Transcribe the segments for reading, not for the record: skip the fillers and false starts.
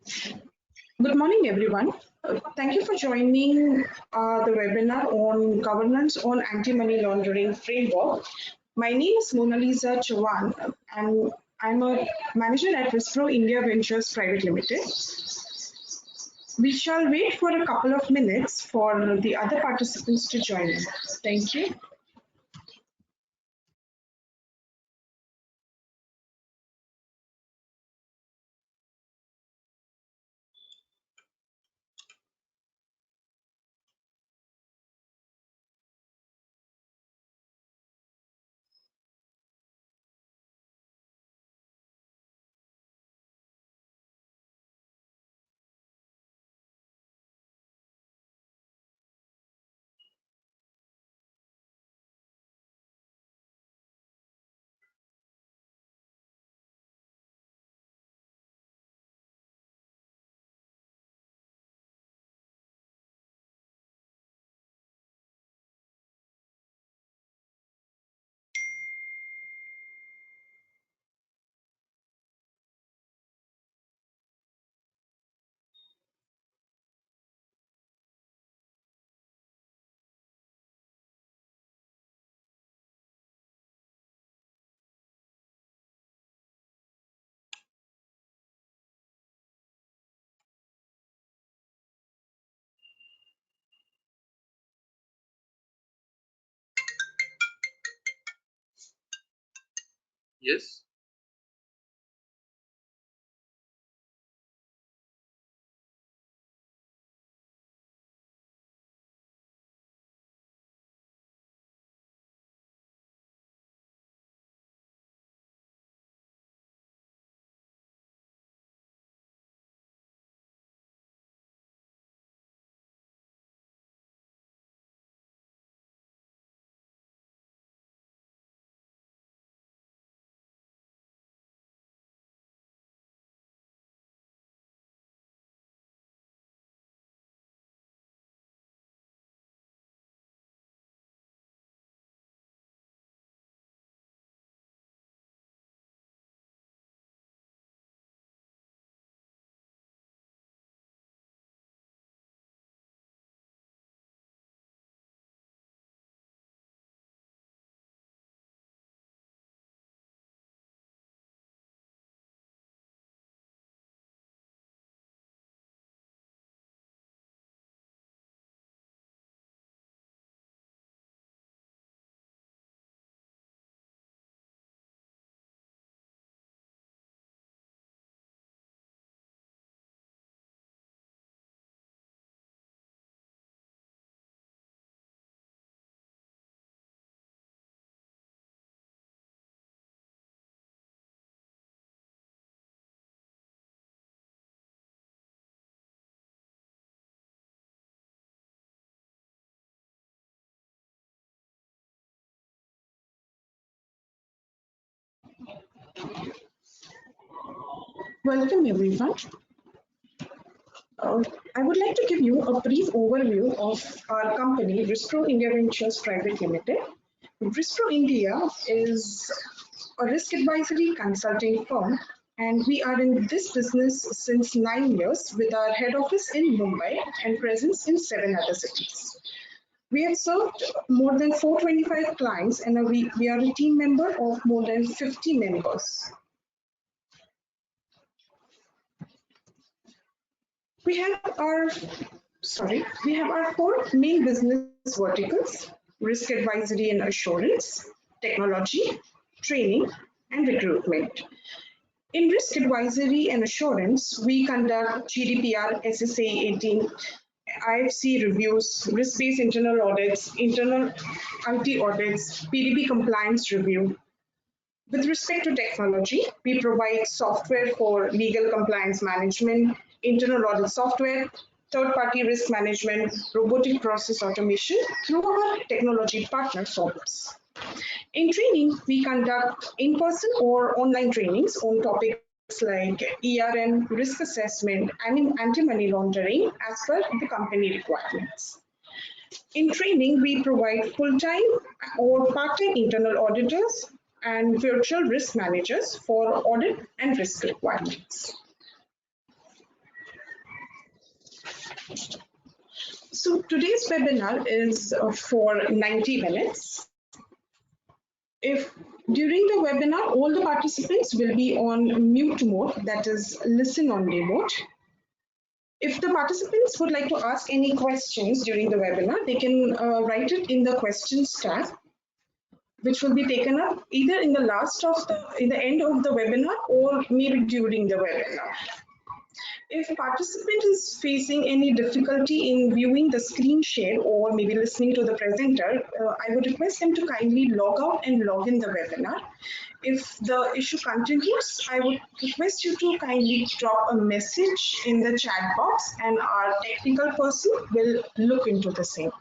Good morning, everyone. Thank you for joining the webinar on governance on anti-money laundering framework. My name is Mona Lisa Chauhan, and I'm a manager at Rispro India Ventures Private Limited. We shall wait for a couple of minutes for the other participants to join in. Thank you. Yes. Welcome, everyone. Uh, I would like to give you a brief overview of our company, Rispro India Ventures Private Limited. Rispro India is a risk advisory consulting firm, and we are in this business since 9 years with our head office in Mumbai and presence in 7 other cities. We have served more than 425 clients, and we are a team member of more than 50 members. We have our we have our four main business verticals: risk advisory and assurance, technology, training, and recruitment. In risk advisory and assurance, we conduct GDPR, SSA 18, IFC reviews, risk-based internal audits, internal IT audits, PDP compliance review. With respect to technology, we provide software for legal compliance management, internal audit software, third-party risk management, robotic process automation through our technology partner Solvers. In training, we conduct in-person or online trainings on topics like ERM, risk assessment, and anti-money laundering as per the company requirements. In training, we provide full-time or part-time internal auditors and virtual risk managers for audit and risk requirements. So today's webinar is for 90 minutes. If during the webinar, all the participants will be on mute mode, that is listen only mode. If the participants would like to ask any questions during the webinar, they can write it in the questions tab, which will be taken up either in the end of the webinar or maybe during the webinar. If a participant is facing any difficulty in viewing the screen share or maybe listening to the presenter, I would request them to kindly log out and log in the webinar. If the issue continues, I would request you to kindly drop a message in the chat box and our technical person will look into the same.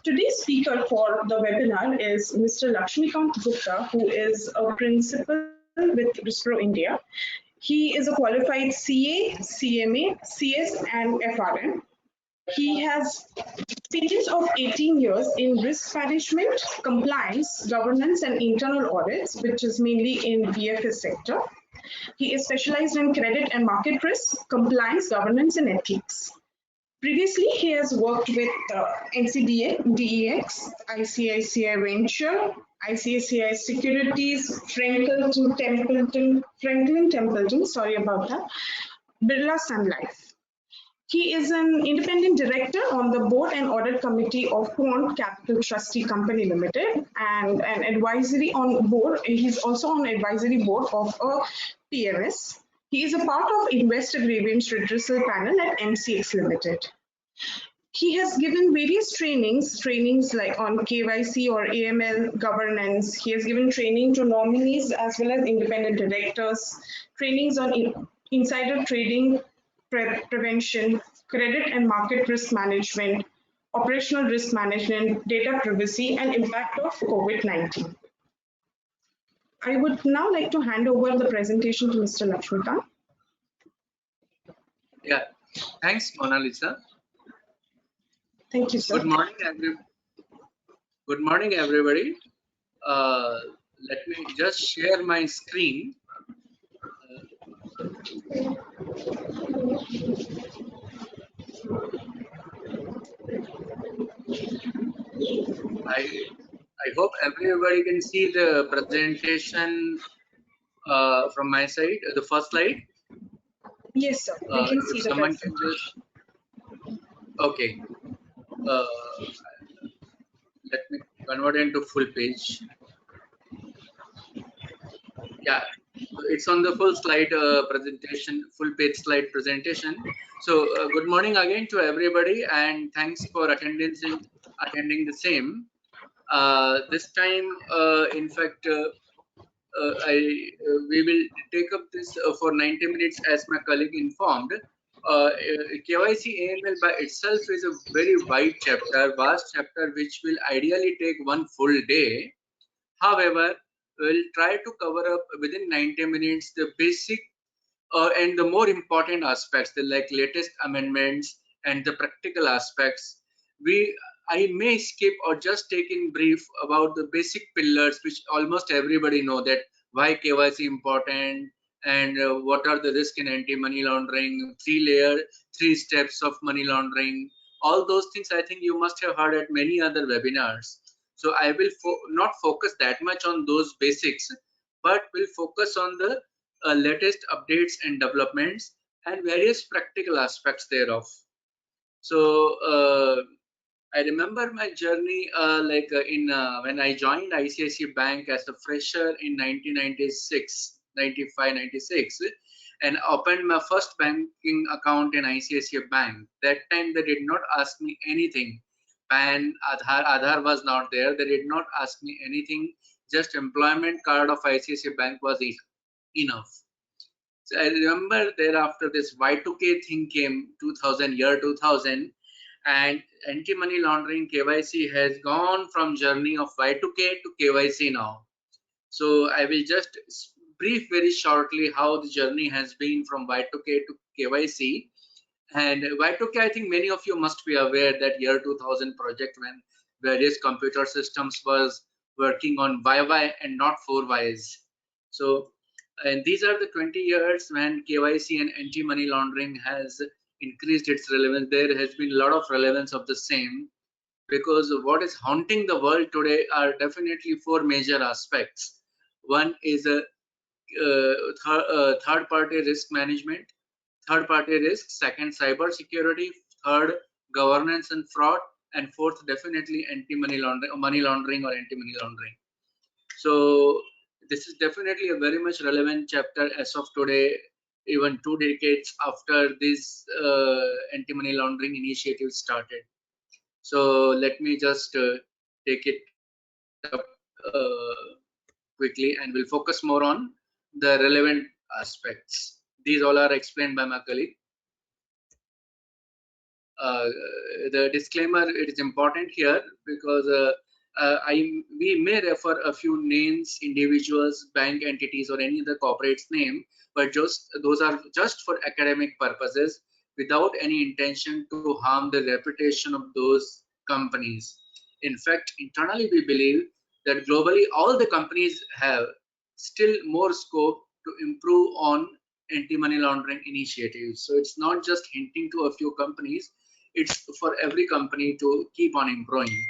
Today's speaker for the webinar is Mr. Lakshmikant Gupta, who is a principal with Wipro India. He is a qualified CA, CMA, CS, and FRM. He has experience of 18 years in risk management, compliance, governance, and internal audits, which is mainly in BFS sector. He is specialized in credit and market risk, compliance, governance, and ethics. Previously, he has worked with NCDA, DEX, ICICI Venture, ICICI Securities, Franklin Templeton, sorry about that, Birla Sun Life. He is an independent director on the board and audit committee of Quant Capital Trustee Company Limited and an advisory on board. He's also on advisory board of a PMS. He is a part of Investor Grievance Redressal Panel at MCX Limited. He has given various trainings like on KYC or AML governance. He has given training to nominees as well as independent directors, trainings on insider trading prevention, credit and market risk management, operational risk management, data privacy, and impact of COVID-19. I would now like to hand over the presentation to Mr. Lakshmikant. Yeah, thanks, Mona Lisa. Thank you, sir. Good morning, everybody. Let me just share my screen. I hope everybody can see the presentation from my side, the first slide. Yes, sir. We can see the someone can just. Okay. Let me convert into full page. Yeah, it's on the full slide presentation, full page slide presentation. So good morning again to everybody, and thanks for attending the same. This time, in fact, we will take up this for 90 minutes, as my colleague informed. KYC AML by itself is a very wide chapter, vast chapter, which will ideally take one full day. However, we'll try to cover up within 90 minutes the basic and the more important aspects, the like latest amendments and the practical aspects. I may skip or just take in brief about the basic pillars, which almost everybody know, that why KYC important and what are the risk in anti-money laundering, three steps of money laundering. All those things I think you must have heard at many other webinars. So I will not focus that much on those basics, but will focus on the latest updates and developments and various practical aspects thereof. So I remember my journey when I joined ICICI Bank as a fresher in 1996, 95, 96, and opened my first banking account in ICICI Bank. That time they did not ask me anything. PAN, Aadhaar was not there. They did not ask me anything. Just employment card of ICICI Bank was enough. So I remember thereafter this Y2K thing came, 2000, and anti-money laundering KYC has gone from journey of Y2K to KYC now. So I will just brief very shortly how the journey has been from Y2K to KYC. And Y2K, I think many of you must be aware that year 2000 project, when various computer systems was working on YY and not 4Ys. So, and these are the 20 years when KYC and anti-money laundering has increased its relevance. There has been a lot of relevance of the same, because what is haunting the world today are definitely four major aspects. One is a third-party risk management, third-party risk, second, cyber security, third, governance and fraud, and fourth, definitely anti-money laundering, money laundering or anti-money laundering. So this is definitely a very much relevant chapter as of today, even 2 decades after this anti-money laundering initiative started. So let me just take it up quickly, and we'll focus more on the relevant aspects. These all are explained by my colleague. The disclaimer, it is important here because we may refer a few names, individuals, bank entities, or any other corporate's name, but just those are just for academic purposes, without any intention to harm the reputation of those companies. In fact, internally we believe that globally all the companies have still more scope to improve on anti-money laundering initiatives. So it's not just hinting to a few companies, it's for every company to keep on improving.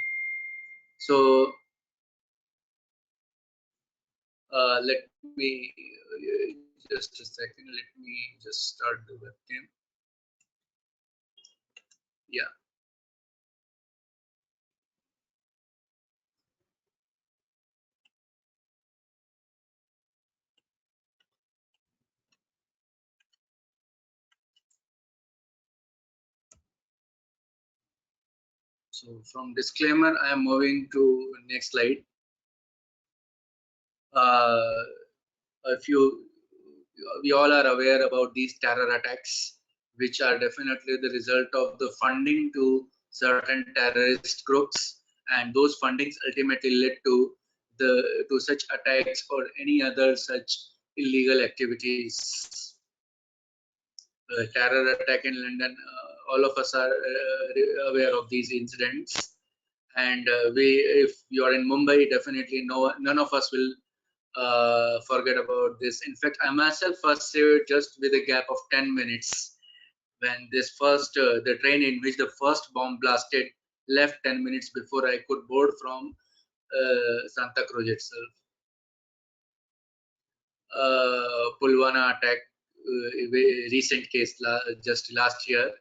So let me just a second, let me just start the webcam. Yeah. So from disclaimer, I am moving to next slide. We all are aware about these terror attacks, which are definitely the result of the funding to certain terrorist groups, and those fundings ultimately led to such attacks or any other such illegal activities. The terror attack in London, all of us are aware of these incidents, and if you are in Mumbai, definitely none of us will forget about this. In fact, I myself first saved just with a gap of 10 minutes when this first the train in which the first bomb blasted left 10 minutes before I could board from Santa Cruz itself. Pulwama attack, recent case just last year.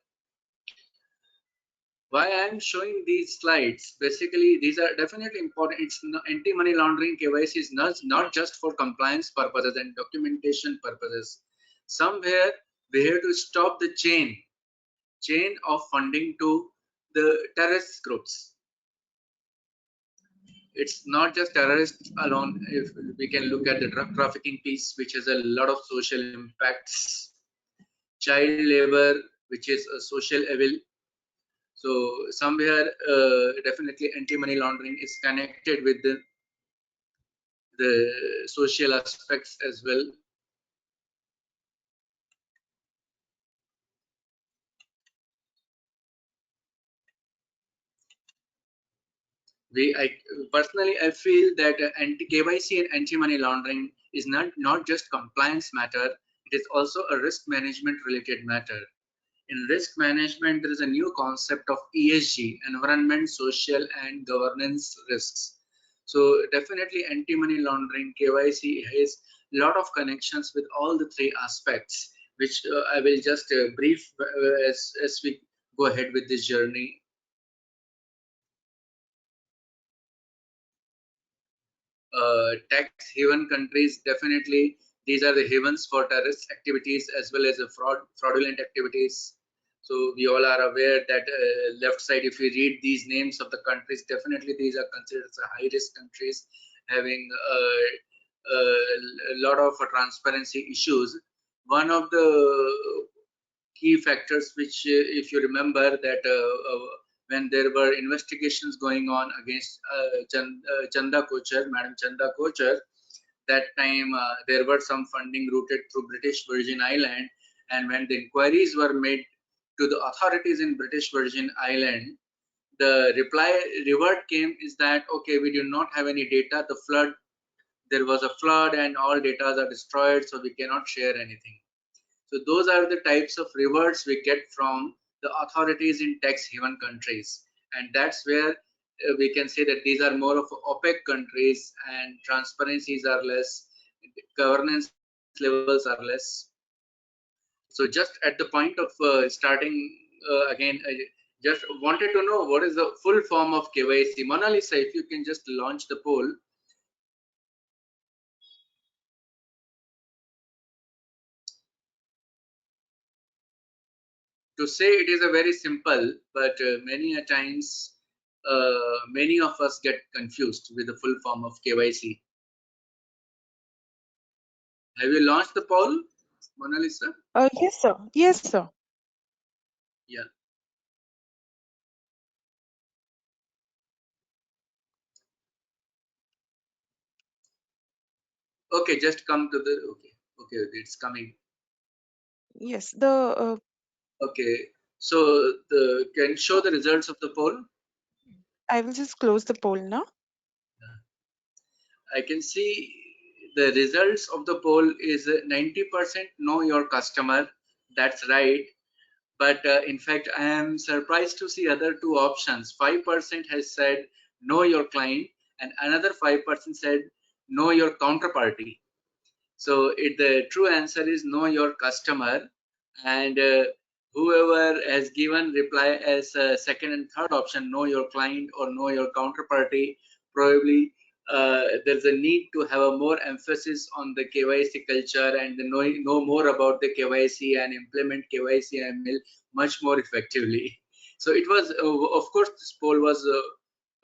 Why I am showing these slides, basically these are definitely important. It's anti-money laundering KYC is not just for compliance purposes and documentation purposes. Somewhere we have to stop the chain of funding to the terrorist groups. It's not just terrorists alone. If we can look at the drug trafficking piece, which has a lot of social impacts, child labor, which is a social evil. So somewhere definitely anti-money laundering is connected with the social aspects as well. Personally, I feel that anti-KYC and anti-money laundering is not just compliance matter, it is also a risk management related matter. In risk management, there is a new concept of ESG, environment, social and governance risks. So definitely anti-money laundering, KYC has a lot of connections with all the three aspects, which I will just brief as we go ahead with this journey. Tax haven countries, definitely these are the havens for terrorist activities as well as fraudulent activities. So we all are aware that left side, if you read these names of the countries, definitely these are considered as high risk countries having a lot of transparency issues. One of the key factors which if you remember that when there were investigations going on against Chanda Kochhar, Madam Chanda Kochhar, that time there were some funding routed through British Virgin Island, and when the inquiries were made to the authorities in British Virgin Island, the reward came is that okay, we do not have any data. There was a flood and all data are destroyed, so we cannot share anything. So those are the types of rewards we get from the authorities in tax haven countries, and that's where we can say that these are more of opaque countries and transparencies are less, governance levels are less. So just at the point of starting again, I just wanted to know what is the full form of KYC. Mona Lisa, if you can just launch the poll. To say it is a very simple, but many a times many of us get confused with the full form of KYC. Have you launched the poll, Mona Lisa? Yes, sir. Yes, sir. Yeah. Okay, just come to the, okay, it's coming. Yes, Okay, so the can show the results of the poll. I will just close the poll now. I can see the results of the poll is 90% know your customer. That's right. But in fact, I am surprised to see other two options. 5% has said know your client, and another 5% said know your counterparty. So the true answer is know your customer, and whoever has given reply as second and third option, know your client or know your counterparty, probably there's a need to have a more emphasis on the KYC culture and know more about the KYC and implement KYC ML much more effectively. So it was, of course, this poll was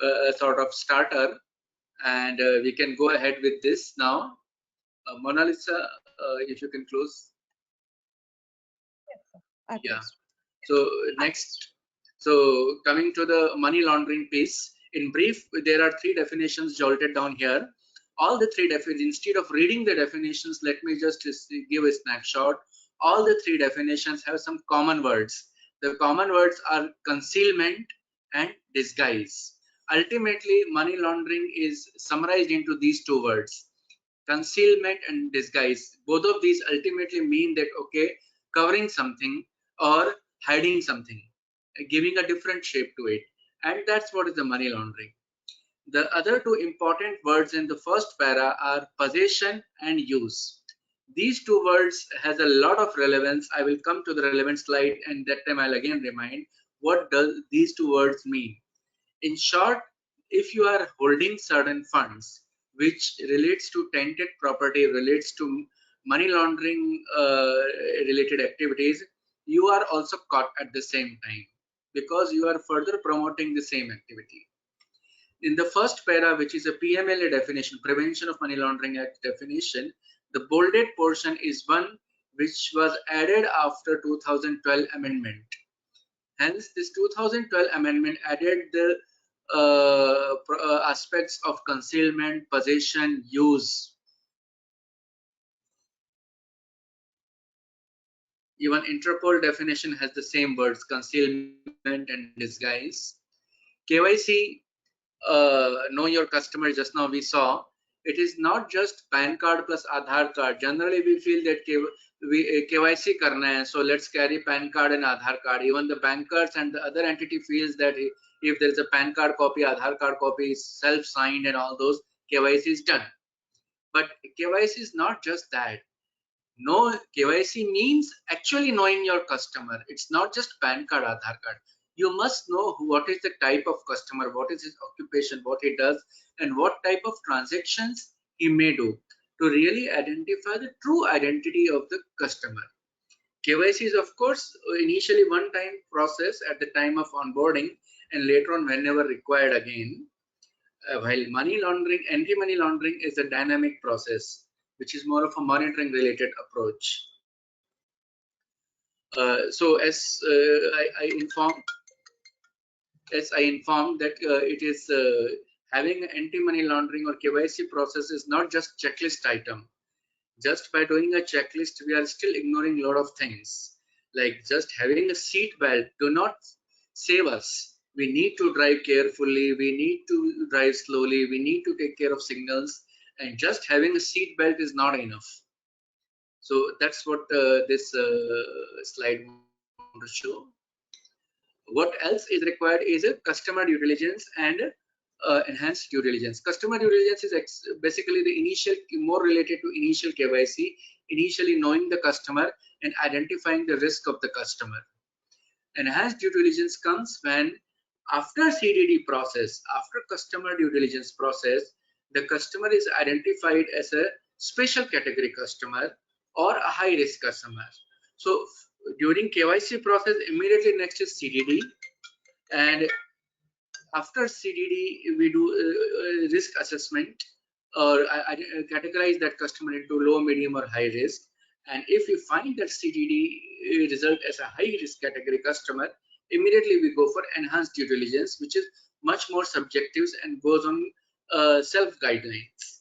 a sort of starter, and we can go ahead with this now. Mona Lisa, if you can close. Yeah. So next, so coming to the money laundering piece, in brief, there are three definitions jotted down here. All the three definitions, instead of reading the definitions, let me just give a snapshot. All the three definitions have some common words. The common words are concealment and disguise. Ultimately, money laundering is summarized into these two words: concealment and disguise. Both of these ultimately mean that, okay, covering something or hiding something, giving a different shape to it, and that's what is the money laundering. The other two important words in the first para are possession and use. These two words has a lot of relevance. I will come to the relevant slide, and that time I'll again remind what does these two words mean. In short, if you are holding certain funds which relates to tainted property, relates to money laundering related activities, you are also caught at the same time because you are further promoting the same activity. In the first para, which is a PMLA definition, Prevention of Money Laundering Act definition, the bolded portion is one which was added after 2012 amendment. Hence, this 2012 amendment added the aspects of concealment, possession, use. Even Interpol definition has the same words: concealment and disguise. KYC, know your customer, just now we saw, it is not just PAN card plus Aadhaar card. Generally, we feel that KYC karna hai, so let's carry PAN card and Aadhaar card. Even the bankers and the other entity feels that if there is a PAN card copy, Aadhaar card copy is self-signed and all those, KYC is done. But KYC is not just that. No, KYC means actually knowing your customer. It's not just PAN card, Aadhaar card. You must know what is the type of customer, what is his occupation, what he does, and what type of transactions he may do to really identify the true identity of the customer. KYC is, of course, initially one-time process at the time of onboarding and later on whenever required again. While money laundering, anti-money laundering is a dynamic process, which is more of a monitoring related approach. So as I informed that it is having anti-money laundering or KYC process is not just checklist item. Just by doing a checklist, we are still ignoring a lot of things. Like just having a seat belt do not save us. We need to drive carefully, we need to drive slowly, we need to take care of signals, and just having a seat belt is not enough. So that's what this slide want to show. What else is required is a customer due diligence and enhanced due diligence. Customer due diligence is basically the initial, more related to initial KYC, initially knowing the customer and identifying the risk of the customer. Enhanced due diligence comes when after CDD process, after customer due diligence process, the customer is identified as a special category customer or a high risk customer. So during KYC process, immediately next is CDD, and after CDD we do risk assessment, or categorize that customer into low, medium or high risk. And if we find that CDD result as a high risk category customer, immediately we go for enhanced due diligence, which is much more subjective and goes on self guidelines.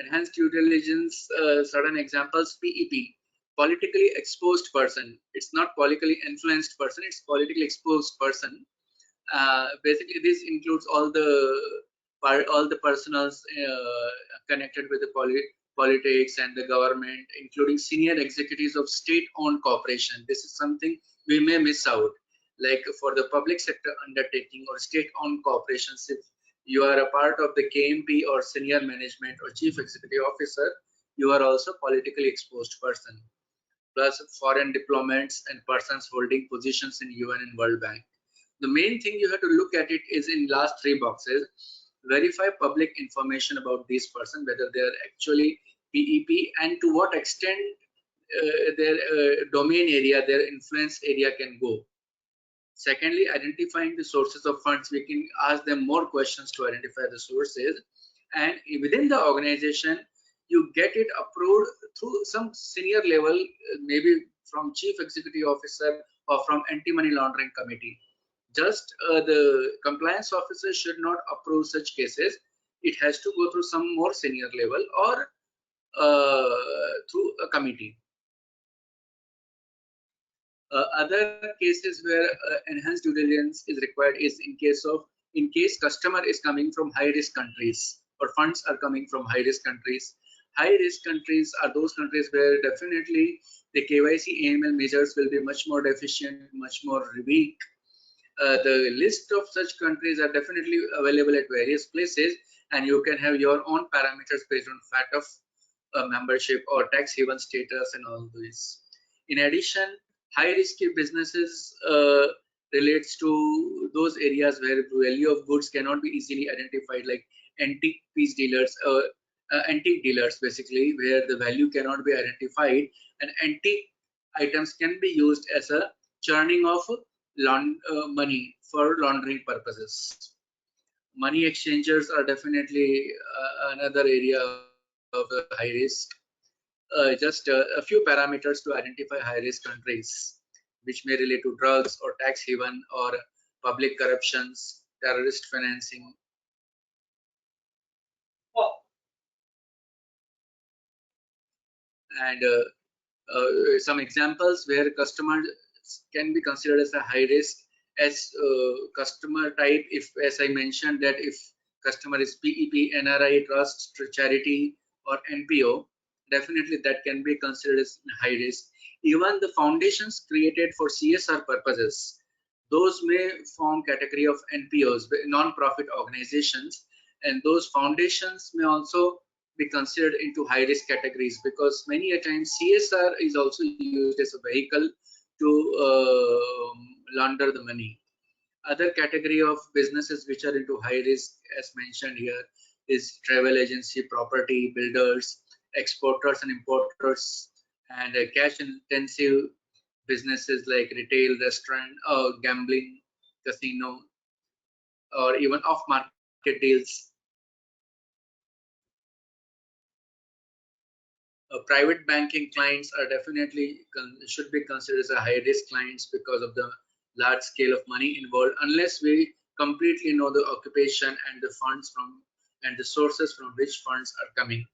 Enhanced due diligence, certain examples: PEP, politically exposed person. It's not politically influenced person, it's politically exposed person. Basically this includes all the personals connected with the politics and the government, including senior executives of state-owned corporation. This is something we may miss out, like for the public sector undertaking or state-owned corporations. If you are a part of the KMP or senior management or chief executive officer, you are also politically exposed person. Plus foreign diplomats and persons holding positions in UN and World Bank. The main thing you have to look at it is in last three boxes. Verify public information about this person, whether they are actually PEP and to what extent their domain area, their influence area can go. Secondly, identifying the sources of funds. We can ask them more questions to identify the sources. And within the organization, you get it approved through some senior level, maybe from chief executive officer or from anti-money laundering committee. Just the compliance officer should not approve such cases. It has to go through some more senior level or through a committee. Other cases where enhanced due diligence is required is in case customer is coming from high risk countries or funds are coming from high risk countries. High risk countries are those countries where definitely the KYC AML measures will be much more deficient, much more weak. The list of such countries are definitely available at various places, and you can have your own parameters based on fact of membership or tax haven status and all this. In addition, high risky businesses relates to those areas where the value of goods cannot be easily identified, like antique piece dealers, antique dealers basically, where the value cannot be identified, and antique items can be used as a churning of money for laundering purposes. Money exchangers are definitely another area of high risk. Just a few parameters to identify high risk countries, which may relate to drugs or tax haven or public corruptions, terrorist financing. And some examples where customers can be considered as a high risk as customer type. If, as I mentioned, that if customer is PEP, NRI, trust, charity, or NPO, definitely that can be considered as high risk. Even the foundations created for CSR purposes, those may form category of NPOs, non-profit organizations, and those foundations may also be considered into high risk categories, because many a times CSR is also used as a vehicle to launder the money. Other category of businesses which are into high risk, as mentioned here, is travel agency, property, builders, exporters and importers, and cash intensive businesses like retail, restaurant, gambling, casino, or even off market deals. Private banking clients are definitely should be considered as a high risk clients because of the large scale of money involved, unless we completely know the occupation and the funds from and the sources from which funds are coming.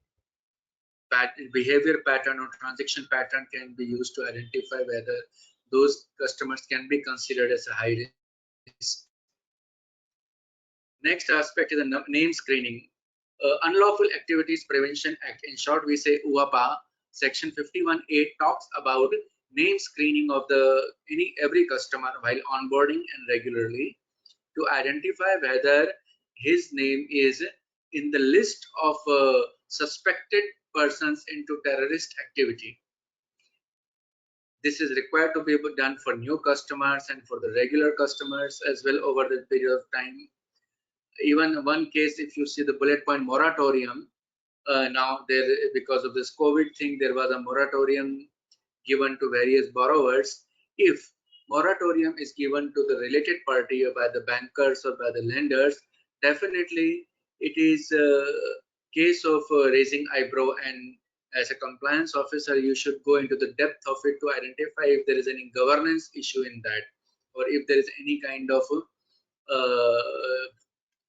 Behavior pattern or transaction pattern can be used to identify whether those customers can be considered as a high risk. Next aspect is the name screening. Unlawful Activities Prevention Act, in short we say UAPA, section 51A talks about name screening of every customer while onboarding and regularly to identify whether his name is in the list of suspected persons into terrorist activity. This is required to be done for new customers and for the regular customers as well over the period of time. Even one case, if you see the bullet point moratorium, now there, because of this COVID thing, there was a moratorium given to various borrowers. If moratorium is given to the related party or by the bankers or by the lenders, definitely it is a case of raising eyebrow, and as a compliance officer you should go into the depth of it to identify if there is any governance issue in that, or if there is any kind of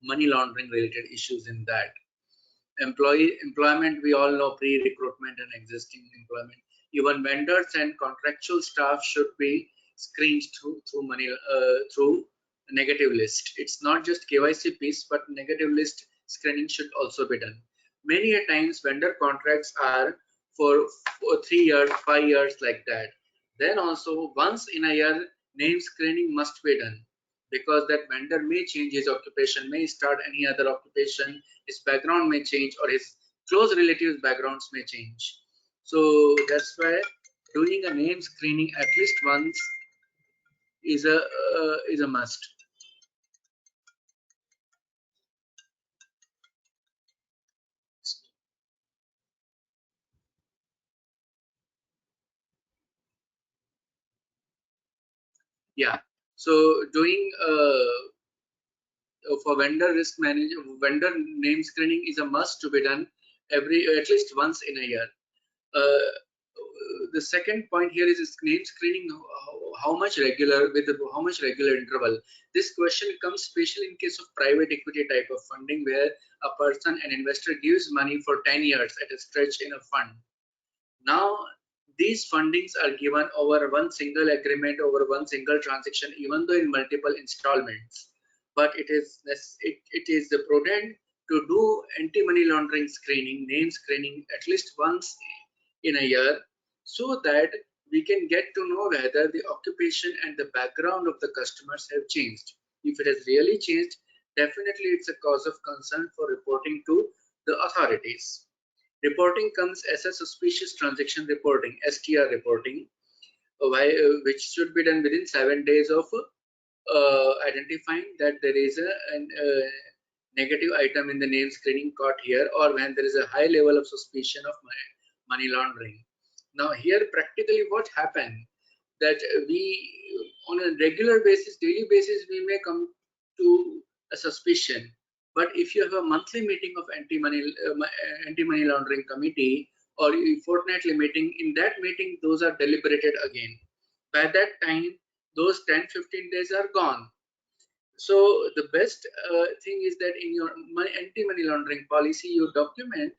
money laundering related issues in that. Employment, we all know pre-recruitment and existing employment. Even vendors and contractual staff should be screened through negative list. It's not just KYC piece, but negative list screening should also be done. Many a times vendor contracts are for 3 years, 5 years, like that. Then also once in a year name screening must be done, because that vendor may change his occupation, may start any other occupation, his background may change, or his close relatives' backgrounds may change. So that's why doing a name screening at least once is a must. Yeah. So doing for vendor risk management, vendor name screening is a must to be done at least once in a year. The second point here is name screening. How much regular interval? This question comes especially in case of private equity type of funding, where a person, an investor, gives money for 10 years at a stretch in a fund. Now these fundings are given over one single agreement, over one single transaction, even though in multiple installments. But it is prudent to do anti-money laundering screening, name screening at least once in a year, so that we can get to know whether the occupation and the background of the customers have changed. If it has really changed, definitely it's a cause of concern for reporting to the authorities. Reporting comes as a suspicious transaction reporting, STR reporting, which should be done within 7 days of identifying that there is a negative item in the name screening caught here, or when there is a high level of suspicion of money laundering. Now here practically what happened, that we on a regular basis, daily basis, we may come to a suspicion. But if you have a monthly meeting of anti-money laundering committee, or a fortnightly meeting, in that meeting those are deliberated again. By that time those 10-15 days are gone. So the best thing is that in your anti-money laundering policy, you document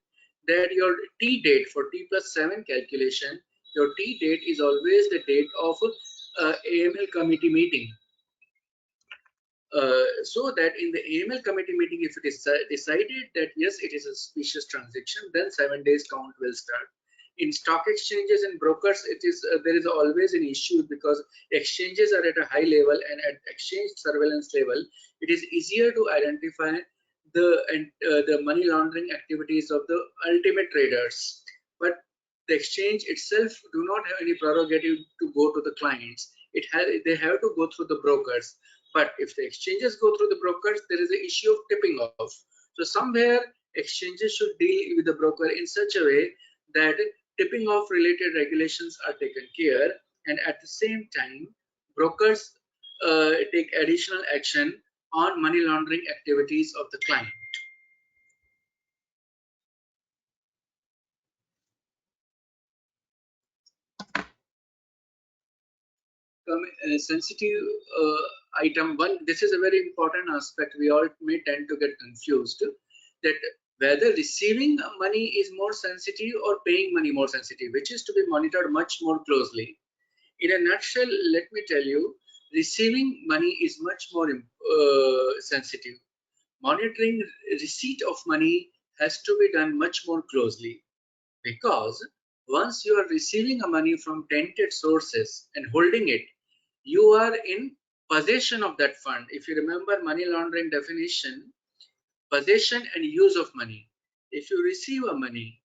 that your T date for T+7 calculation, your T date is always the date of AML committee meeting. So that in the AML committee meeting, if it is decided that yes, it is a suspicious transaction, then 7 days count will start. In stock exchanges and brokers, it is there is always an issue, because exchanges are at a high level, and at exchange surveillance level, it is easier to identify the money laundering activities of the ultimate traders. But the exchange itself do not have any prerogative to go to the clients. They have to go through the brokers. But if the exchanges go through the brokers, there is an issue of tipping off. So somewhere exchanges should deal with the broker in such a way that tipping off related regulations are taken care, and at the same time brokers take additional action on money laundering activities of the client. Sensitive item one, this is a very important aspect. We all may tend to get confused that whether receiving money is more sensitive or paying money more sensitive, which is to be monitored much more closely. In a nutshell, let me tell you, receiving money is much more sensitive. Monitoring receipt of money has to be done much more closely, because once you are receiving a money from tainted sources and holding it, you are in possession of that fund. If you remember money laundering definition, possession and use of money. If you receive a money,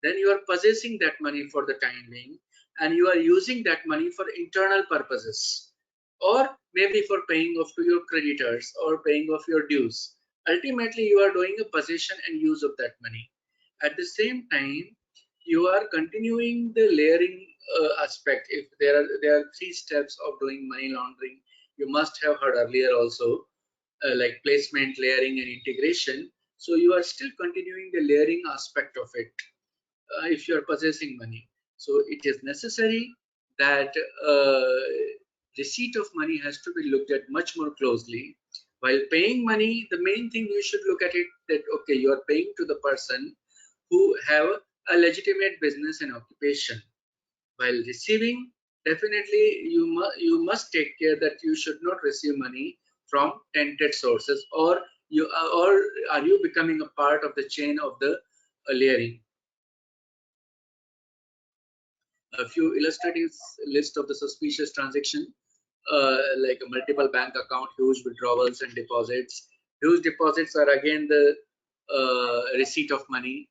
then you are possessing that money for the time being, and you are using that money for internal purposes, or maybe for paying off to your creditors or paying off your dues. Ultimately, you are doing a possession and use of that money. At the same time, you are continuing the layering aspect. If there are three steps of doing money laundering, you must have heard earlier also, like placement, layering, and integration. So you are still continuing the layering aspect of it if you are possessing money. So it is necessary that receipt of money has to be looked at much more closely. While paying money, the main thing you should look at it that, okay, you are paying to the person who have a legitimate business and occupation. While receiving, definitely you must take care that you should not receive money from tainted sources, or are you becoming a part of the chain of the layering. A few illustrative list of the suspicious transaction, like a multiple bank account, huge withdrawals and deposits. Huge deposits are again the receipt of money.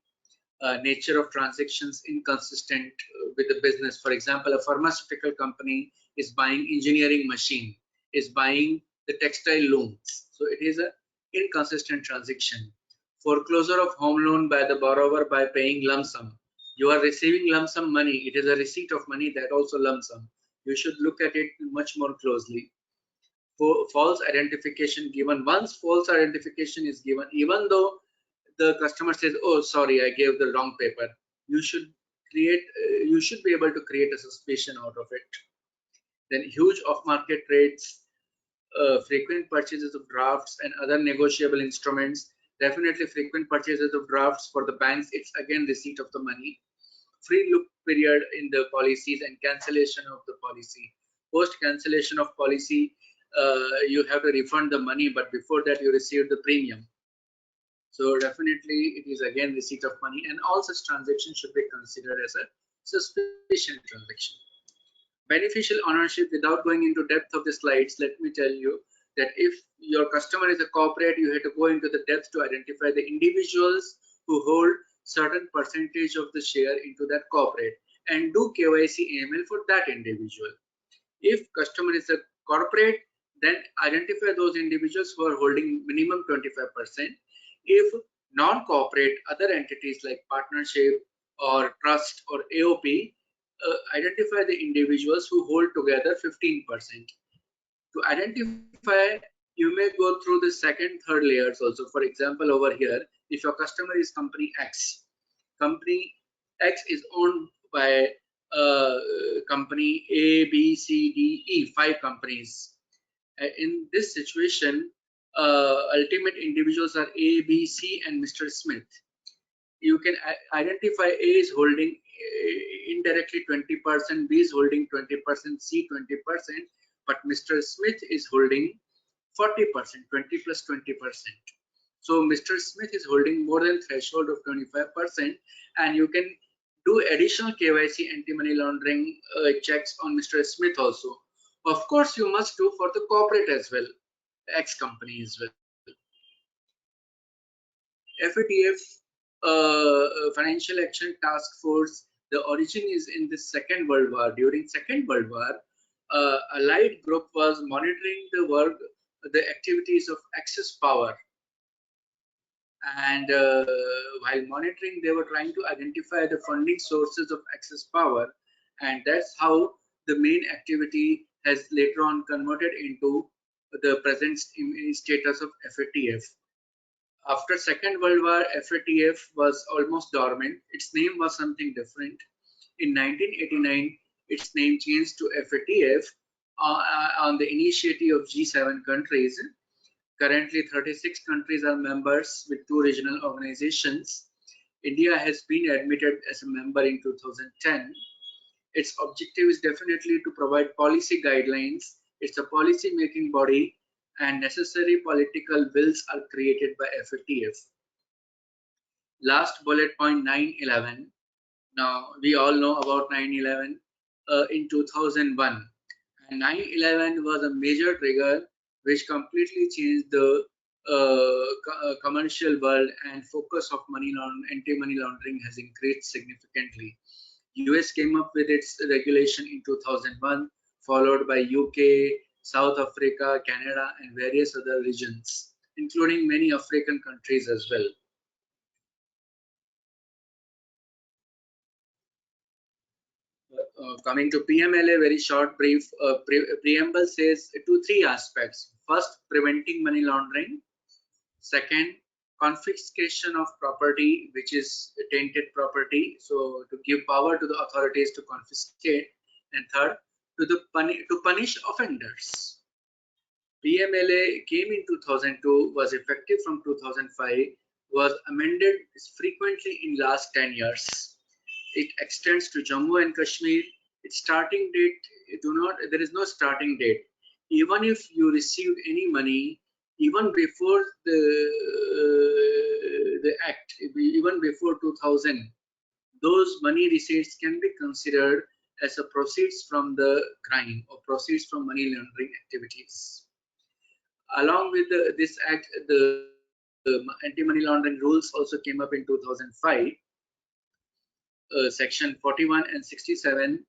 Nature of transactions inconsistent with the business. For example, a pharmaceutical company is buying engineering machine, is buying the textile looms. So it is an inconsistent transaction. Foreclosure of home loan by the borrower by paying lump sum. You are receiving lump sum money. It is a receipt of money, that also lump sum. You should look at it much more closely. For false identification given. Once false identification is given, even though the customer says, oh sorry, I gave the wrong paper, you should be able to create a suspicion out of it. Then huge off-market trades, frequent purchases of drafts and other negotiable instruments. Definitely frequent purchases of drafts for the banks, it's again receipt of the money. Free look period in the policies and cancellation of the policy. Post cancellation of policy, you have to refund the money, but before that you received the premium. So definitely it is again receipt of money, and all such transactions should be considered as a suspicious transaction. Beneficial ownership, without going into depth of the slides, let me tell you that if your customer is a corporate, you have to go into the depth to identify the individuals who hold certain percentage of the share into that corporate and do KYC AML for that individual. If customer is a corporate, then identify those individuals who are holding minimum 25%. If non-corporate, other entities like partnership or trust or AOP, identify the individuals who hold together 15%. To identify, you may go through the second, third layers also. For example, over here, if your customer is company X is owned by company A, B, C, D, E, 5 companies. In this situation, ultimate individuals are A, B, C, and Mr. Smith. You can identify A is holding indirectly 20%, B is holding 20%, C 20%, but Mr. Smith is holding 40%, 20 plus 20%. So Mr. Smith is holding more than threshold of 25%, and you can do additional KYC anti-money laundering checks on Mr. Smith also. Of course, you must do for the corporate as well, X company as well. FATF, Financial Action Task Force, the origin is in the Second World War. During Second World War, Allied group was monitoring the activities of Axis power. And while monitoring, they were trying to identify the funding sources of Axis power. And that's how the main activity has later on converted into the present status of FATF. After Second World War, FATF was almost dormant. Its name was something different. In 1989, its name changed to FATF on the initiative of G7 countries. Currently, 36 countries are members with 2 regional organizations. India has been admitted as a member in 2010. Its objective is definitely to provide policy guidelines. It's a policy-making body, and necessary political wills are created by FATF. Last bullet point, 9/11. Now we all know about 9/11 in 2001. And 9/11 was a major trigger which completely changed the commercial world, and focus of anti-money laundering has increased significantly. US came up with its regulation in 2001, followed by UK, South Africa, Canada, and various other regions, including many African countries as well. Coming to PMLA, very short brief preamble says 3 aspects. First, preventing money laundering. Second, confiscation of property, which is tainted property, so to give power to the authorities to confiscate. And third, to punish offenders. PMLA came in 2002, was effective from 2005, was amended frequently in last 10 years. It extends to Jammu and Kashmir. Its starting date, there is no starting date. Even if you received any money, even before the act, even before 2000, those money receipts can be considered as a proceeds from the crime or proceeds from money laundering activities. Along with this act, the anti-money laundering rules also came up in 2005. Section 41 and 67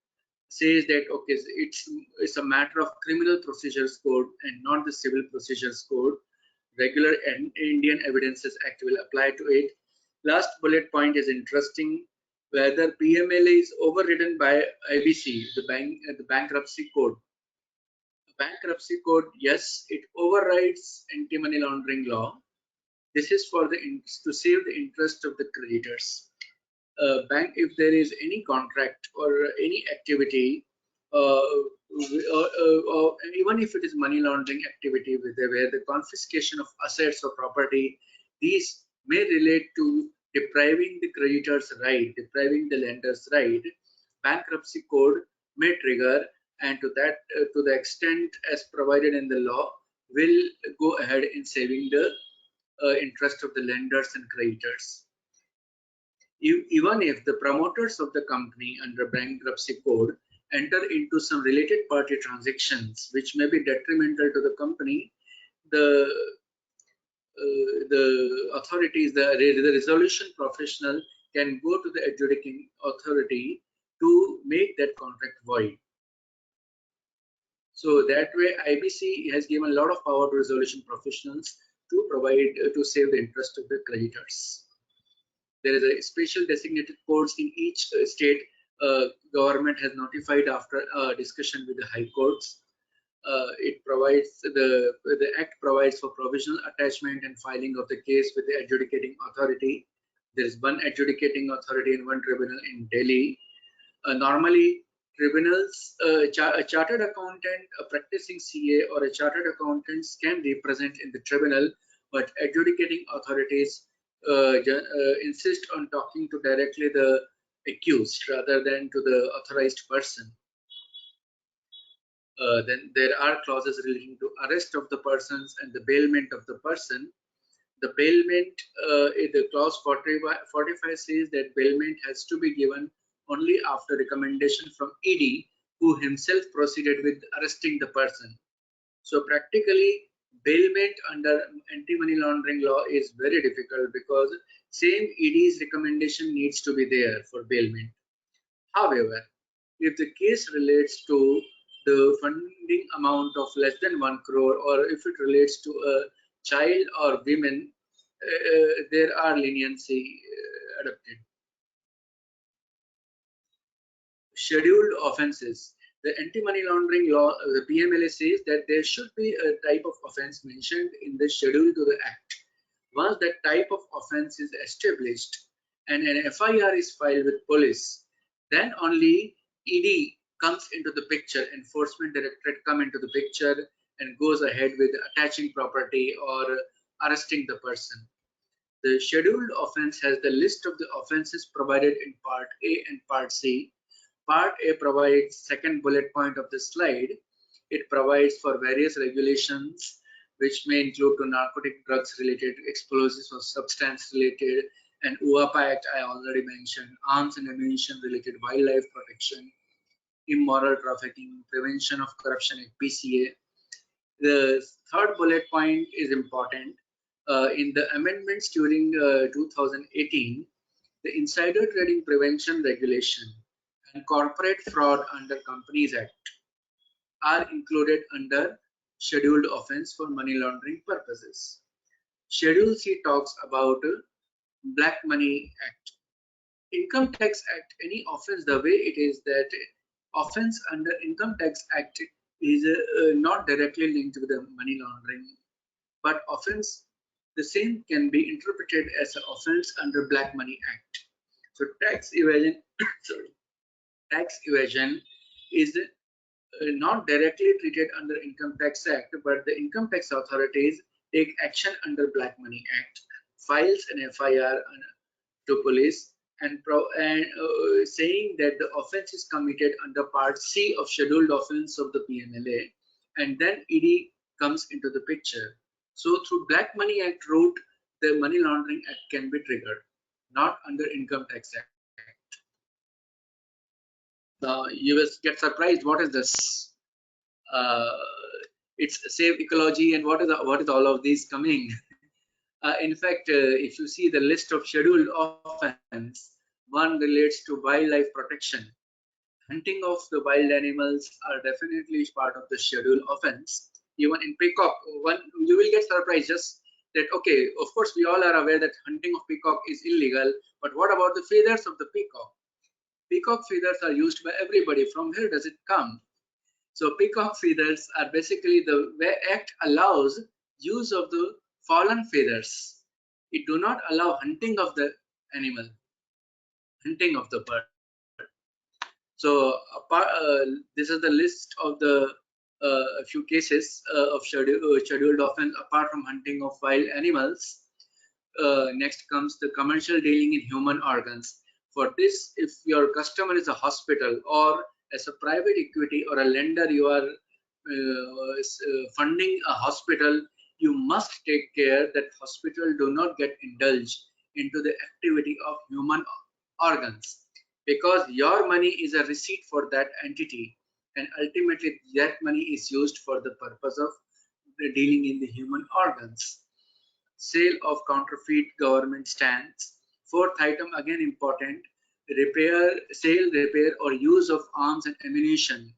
says that okay, it's a matter of criminal procedures code and not the civil procedures code. Regular and Indian Evidences Act will apply to it. Last bullet point is interesting: whether PMLA is overridden by IBC, the bankruptcy code. Bankruptcy code, yes, it overrides anti-money laundering law. This is for to save the interest of the creditors. Bank, if there is any contract or any activity, or even if it is money laundering activity where the confiscation of assets or property, these may relate to depriving the creditor's right, depriving the lender's right. Bankruptcy code may trigger, and to the extent as provided in the law, will go ahead in saving the interest of the lenders and creditors. Even if the promoters of the company under bankruptcy code enter into some related party transactions which may be detrimental to the company, the authorities, the resolution professional can go to the adjudicating authority to make that contract void. So that way, IBC has given a lot of power to resolution professionals to provide to save the interest of the creditors. There is a special designated courts in each state. Government has notified after discussion with the high courts. It provides the act provides for provisional attachment and filing of the case with the adjudicating authority. There is one adjudicating authority and one tribunal in Delhi. Normally, tribunals, a chartered accountant, a practicing CA, or a chartered accountant can represent in the tribunal, but adjudicating authorities insist on talking to directly the accused rather than to the authorized person. Then there are clauses relating to arrest of the persons and the bailment of the person. The bailment, the clause 45 says that bailment has to be given only after recommendation from ED, who himself proceeded with arresting the person. So practically, bailment under anti-money laundering law is very difficult because same ED's recommendation needs to be there for bailment. However, if the case relates to the funding amount of less than 1 crore, or if it relates to a child or women, there are leniency adopted. Scheduled offenses. The anti-money laundering law, the PMLA says that there should be a type of offense mentioned in the schedule to the act. Once that type of offense is established and an FIR is filed with police, then only ED comes into the picture, Enforcement Directorate come into the picture and goes ahead with attaching property or arresting the person. The scheduled offense has the list of the offenses provided in Part A and Part C. Part A provides, second bullet point of the slide, it provides for various regulations which may include to narcotic drugs related, explosives or substance related, And UAPA Act I already mentioned, arms and ammunition related wildlife protection, immoral trafficking, prevention of corruption at PCA. The third bullet point is important. In the amendments during 2018, the Insider Trading Prevention Regulation and Corporate Fraud under Companies Act are included under scheduled offense for money laundering purposes. Schedule C talks about Black Money Act. Income Tax Act, any offense, the way it is that offense under Income Tax Act is not directly linked with the money laundering, but offense, the same can be interpreted as an offense under Black Money Act. So tax evasion, sorry, tax evasion is not directly treated under Income Tax Act, but the income tax authorities take action under Black Money Act, files an FIR to police and saying that the offense is committed under Part C of Scheduled Offense of the PMLA, and then ED comes into the picture. So through Black Money Act route, the Money Laundering Act can be triggered, not under Income Tax Act. You will get surprised. What is this? It's save ecology, and what is all of these coming? In fact, if you see the list of scheduled offense, one relates to wildlife protection. Hunting of the wild animals are definitely part of the scheduled offense. Even in peacock, you will get surprised just that, okay, of course, we all are aware that hunting of peacock is illegal, but what about the feathers of the peacock? Peacock feathers are used by everybody. From where does it come? So peacock feathers are basically the act allows use of the fallen feathers. It do not allow hunting of the animal, hunting of the bird. So this is the list of the few cases of scheduled offense apart from hunting of wild animals. Next comes the commercial dealing in human organs. For this, if your customer is a hospital or as a private equity or a lender, you are funding a hospital, you must take care that hospital do not get indulged into the activity of human organs, because your money is a receipt for that entity, and ultimately that money is used for the purpose of dealing in the human organs. Sale of counterfeit government stamps. Fourth item, again important, sale, repair or use of arms and ammunition.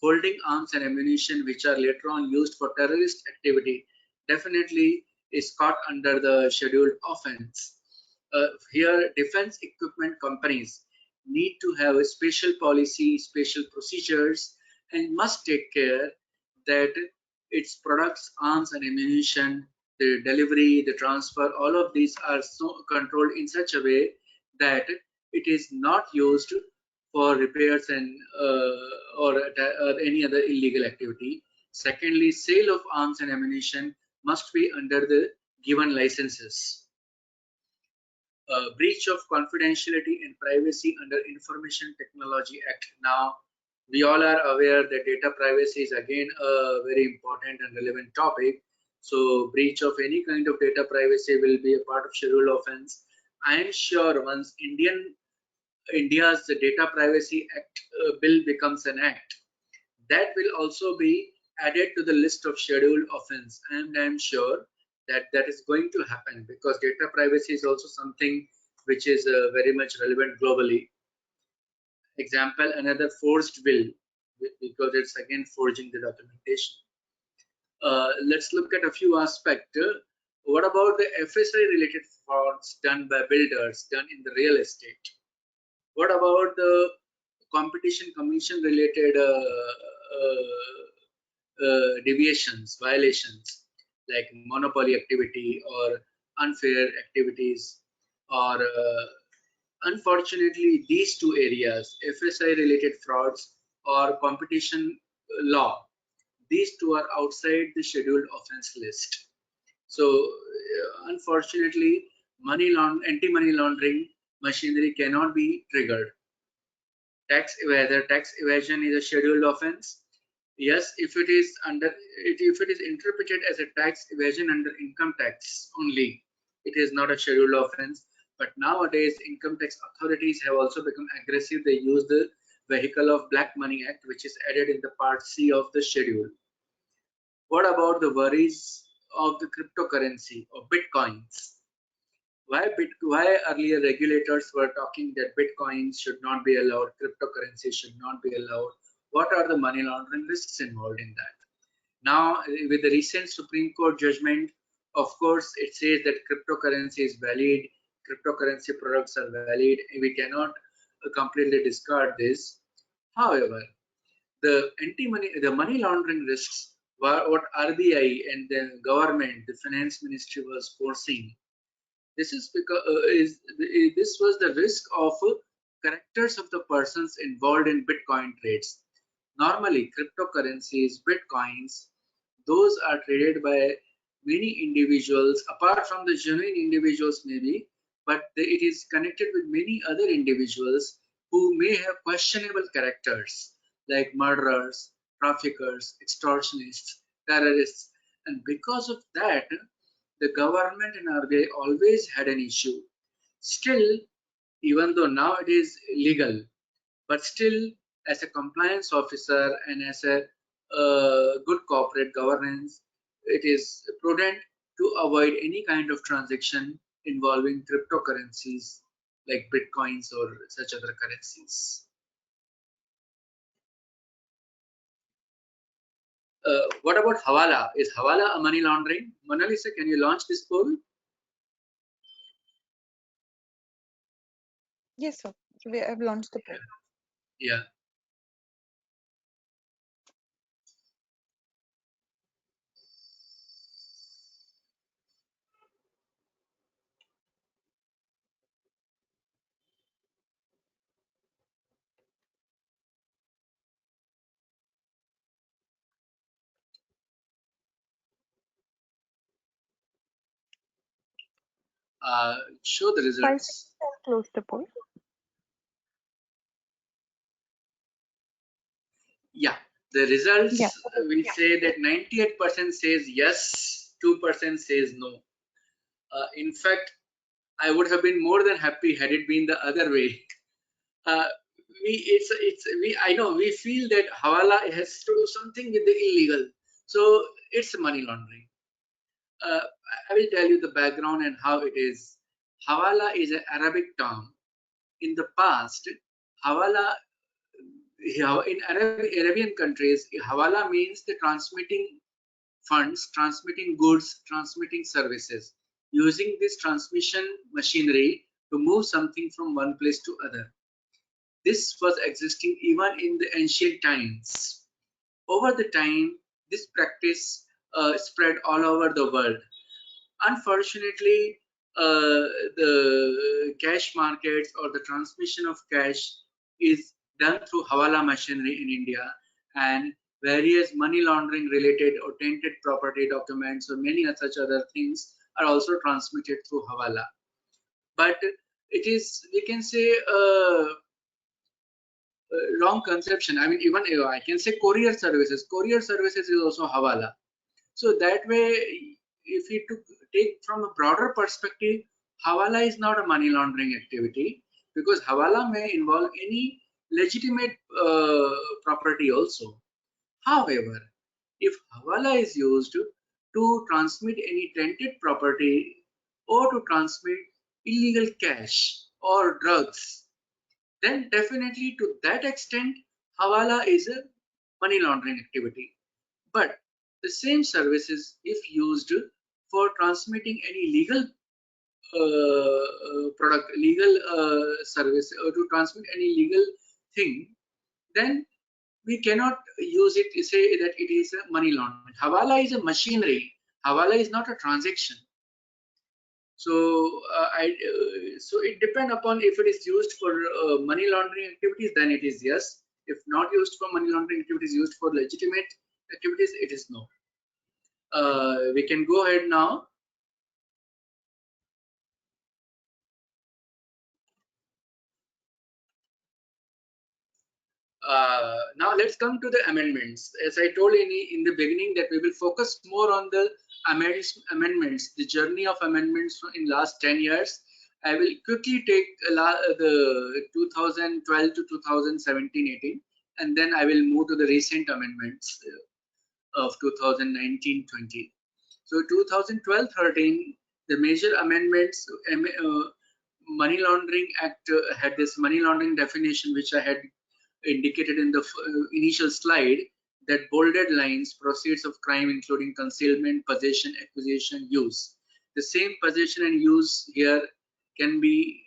Holding arms and ammunition which are later on used for terrorist activity definitely is caught under the scheduled offense. Here, defense equipment companies need to have a special policy, special procedures, and must take care that its products, arms and ammunition, the delivery, the transfer, all of these are so controlled in such a way that it is not used for repairs and or any other illegal activity. Secondly, sale of arms and ammunition must be under the given licenses. Breach of confidentiality and privacy under Information Technology Act. Now, we all are aware that data privacy is again a very important and relevant topic. So breach of any kind of data privacy will be a part of scheduled offense. I am sure once India's Data Privacy Act bill becomes an act, that will also be added to the list of scheduled offense, and I am sure that that is going to happen, because data privacy is also something which is very much relevant globally. Example, another forged bill, because it's again forging the documentation. Let's look at a few aspects. What about the FSI related frauds done by builders, done in the real estate? What about the competition commission related deviations, violations like monopoly activity or unfair activities? Or unfortunately, these two areas, FSI related frauds or competition law, these two are outside the scheduled offense list. So unfortunately, anti-money laundering machinery cannot be triggered. Whether tax evasion is a scheduled offense, yes, if it is interpreted as a tax evasion under income tax only, it is not a scheduled offense. But nowadays, income tax authorities have also become aggressive. They use the Vehicle of Black Money Act, which is added in the Part C of the schedule. What about the worries of the cryptocurrency or bitcoins? Why earlier regulators were talking that bitcoins should not be allowed, cryptocurrency should not be allowed? What are the money laundering risks involved in that? Now, with the recent Supreme Court judgment, of course, it says that cryptocurrency is valid, cryptocurrency products are valid. We cannot completely discard this. However, the money laundering risks, what RBI and the government, the finance ministry was foreseeing. This is because this was the risk of characters of the persons involved in Bitcoin trades. Normally, cryptocurrencies, Bitcoins, those are traded by many individuals, apart from the genuine individuals maybe, but it is connected with many other individuals who may have questionable characters like murderers, traffickers, extortionists, terrorists, and because of that, the government and RBI always had an issue. Still, even though now it is legal, but still, as a compliance officer and as a good corporate governance, it is prudent to avoid any kind of transaction involving cryptocurrencies like bitcoins or such other currencies. What about Hawala? Is Hawala a money laundering? Mona Lisa, can you launch this poll? Yes, sir. We have launched the poll. Yeah. Show the 5 results. seconds, I'll close the poll. Yeah, the results Yeah. will say that 98% says yes, 2% says no. In fact, I would have been more than happy had it been the other way. I know we feel that Hawala has to do something with the illegal, so it's money laundering. I will tell you the background and how it is. Hawala is an Arabic term. In the past, Hawala in Arabian countries, Hawala means the transmitting funds, transmitting goods, transmitting services, using this transmission machinery to move something from one place to other. This was existing even in the ancient times. Over the time, this practice spread all over the world. Unfortunately, the cash markets or the transmission of cash is done through Hawala machinery in India, and various money laundering related or tainted property documents or many such other things are also transmitted through Hawala. But it is, we can say, wrong conception. I mean, even I can say courier services. Courier services is also Hawala. So that way, if we take from a broader perspective, Hawala is not a money laundering activity, because Hawala may involve any legitimate property also. However, if Hawala is used to transmit any tainted property or to transmit illegal cash or drugs, then definitely to that extent, Hawala is a money laundering activity. But the same services, if used for transmitting any legal product, legal service, or to transmit any legal thing, then we cannot use it to say that it is a money laundering. Hawala is a machinery. Hawala is not a transaction. So so it depends upon if it is used for money laundering activities, then it is yes. If not used for money laundering activities, used for legitimate activities, it is no. We can go ahead now. Now let's come to the amendments. As I told in the beginning that we will focus more on the amendments, the journey of amendments in last 10 years, I will quickly take the 2012 to 2017-18, and then I will move to the recent amendments of 2019-20. So 2012-13, the major amendments, Money Laundering Act had this money laundering definition, which I had indicated in the initial slide, that bolded lines, proceeds of crime including concealment, possession, acquisition, use. The same possession and use here can be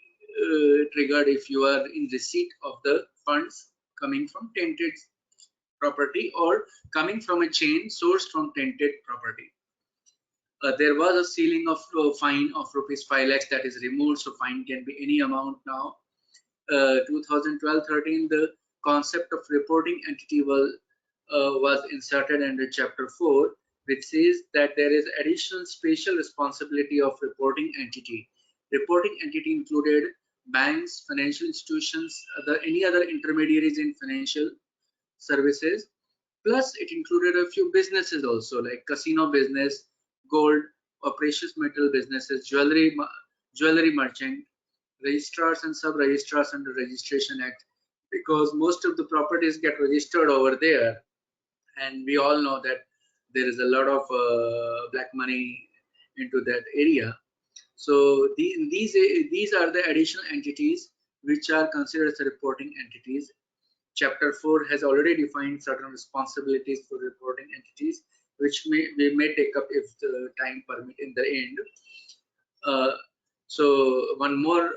triggered if you are in receipt of the funds coming from tainted property or coming from a chain sourced from tainted property. There was a ceiling of fine of rupees 5 lakhs that is removed, so fine can be any amount now. 2012-13, the concept of reporting entity was inserted under chapter 4, which says that there is additional special responsibility of reporting entity. Reporting entity included banks, financial institutions, any other intermediaries in financial services, plus it included a few businesses also, like casino business, gold or precious metal businesses, jewelry merchant, registrars and sub-registrars under Registration Act, because most of the properties get registered over there, and we all know that there is a lot of black money into that area. So these are the additional entities which are considered as reporting entities. Chapter 4 has already defined certain responsibilities for reporting entities, which we may take up if the time permit in the end. So one more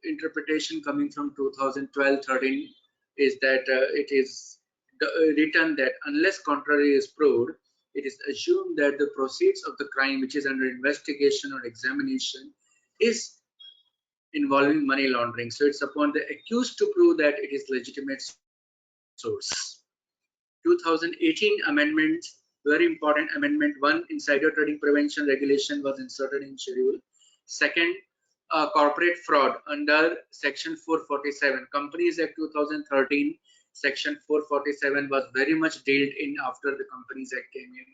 interpretation coming from 2012-13 is that it is written that unless contrary is proved, it is assumed that the proceeds of the crime which is under investigation or examination is involving money laundering. So it's upon the accused to prove that it is legitimate source. 2018 amendment, very important amendment. 1, insider trading prevention regulation was inserted in schedule. Second, corporate fraud under section 447. Companies Act 2013, section 447 was very much dealt in after the Companies Act came in,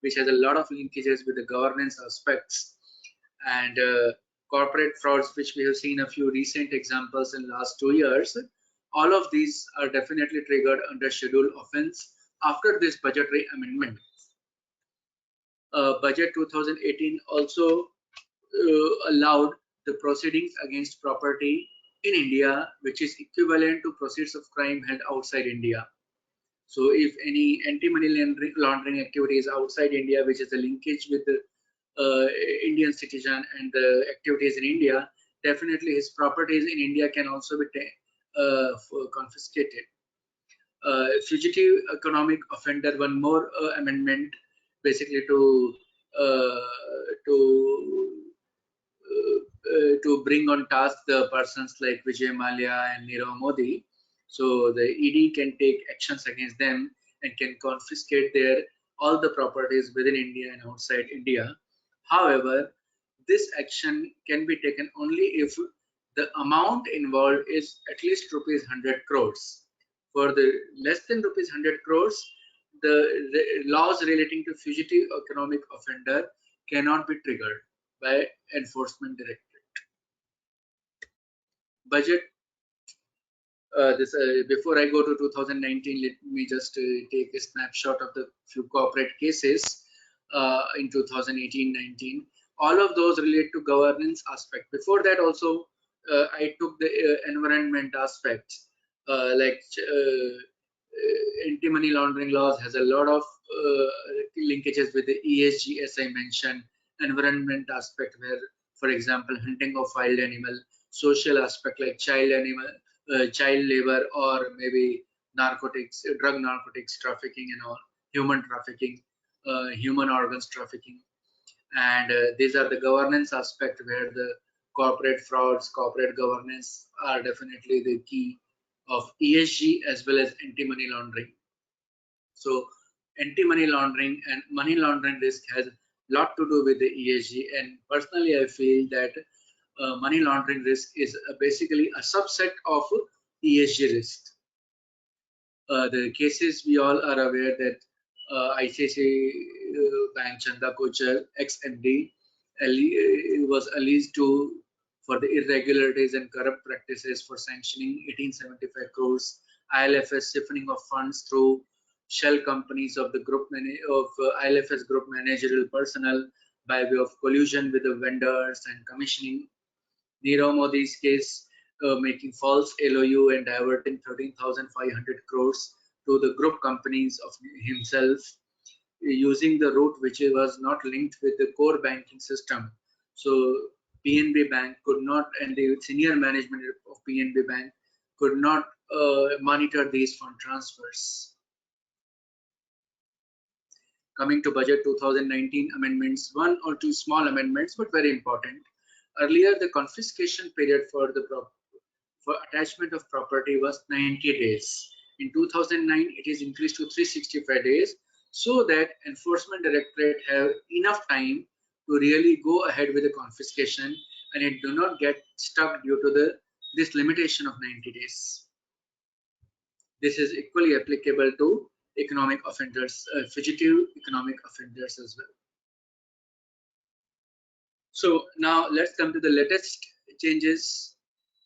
which has a lot of linkages with the governance aspects and corporate frauds, which we have seen a few recent examples in last 2 years. All of these are definitely triggered under schedule offense after this budgetary amendment. Budget 2018 also allowed the proceedings against property in India, which is equivalent to proceeds of crime held outside India. So if any anti-money laundering activity is outside India, which is a linkage with the Indian citizen and the activities in India, definitely his properties in India can also be confiscated. Fugitive economic offender, one more amendment, basically to bring on task the persons like Vijay Mallya and Nirav Modi. So the ED can take actions against them and can confiscate all the properties within India and outside India. However, this action can be taken only if the amount involved is at least rupees 100 crores. For the less than rupees 100 crores, the laws relating to fugitive economic offender cannot be triggered by enforcement directorate. Budget. Before I go to 2019, let me just take a snapshot of the few corporate cases in 2018-19. All of those relate to governance aspect. Before that also, I took the environment aspect, like anti-money laundering laws has a lot of linkages with the ESG, as I mentioned, environment aspect where, for example, hunting of wild animal, social aspect like child labor, or maybe narcotics, drug narcotics trafficking and all, human trafficking, human organs trafficking. And these are the governance aspect where the corporate frauds, corporate governance are definitely the key of ESG as well as anti-money laundering. So anti-money laundering and money laundering risk has a lot to do with the ESG, and personally I feel that money laundering risk is basically a subset of ESG risk. The cases we all are aware that ICICI Bank Chanda Kochar, ex-MD, was alleged to for the irregularities and corrupt practices for sanctioning 1875 crores, ILFS siphoning of funds through shell companies of the group ILFS group managerial personnel by way of collusion with the vendors and commissioning. Nirav Modi's case, making false LOU and diverting 13,500 crores to the group companies of himself, using the route which was not linked with the core banking system. So PNB Bank could not, and the senior management of PNB Bank could not monitor these fund transfers. Coming to budget 2019 amendments, one or two small amendments, but very important. Earlier, the confiscation period for attachment of property was 90 days. In 2009, it is increased to 365 days, so that Enforcement Directorate have enough time to really go ahead with the confiscation, and it do not get stuck due to this limitation of 90 days. This is equally applicable to economic offenders, fugitive economic offenders as well. So now let's come to the latest changes.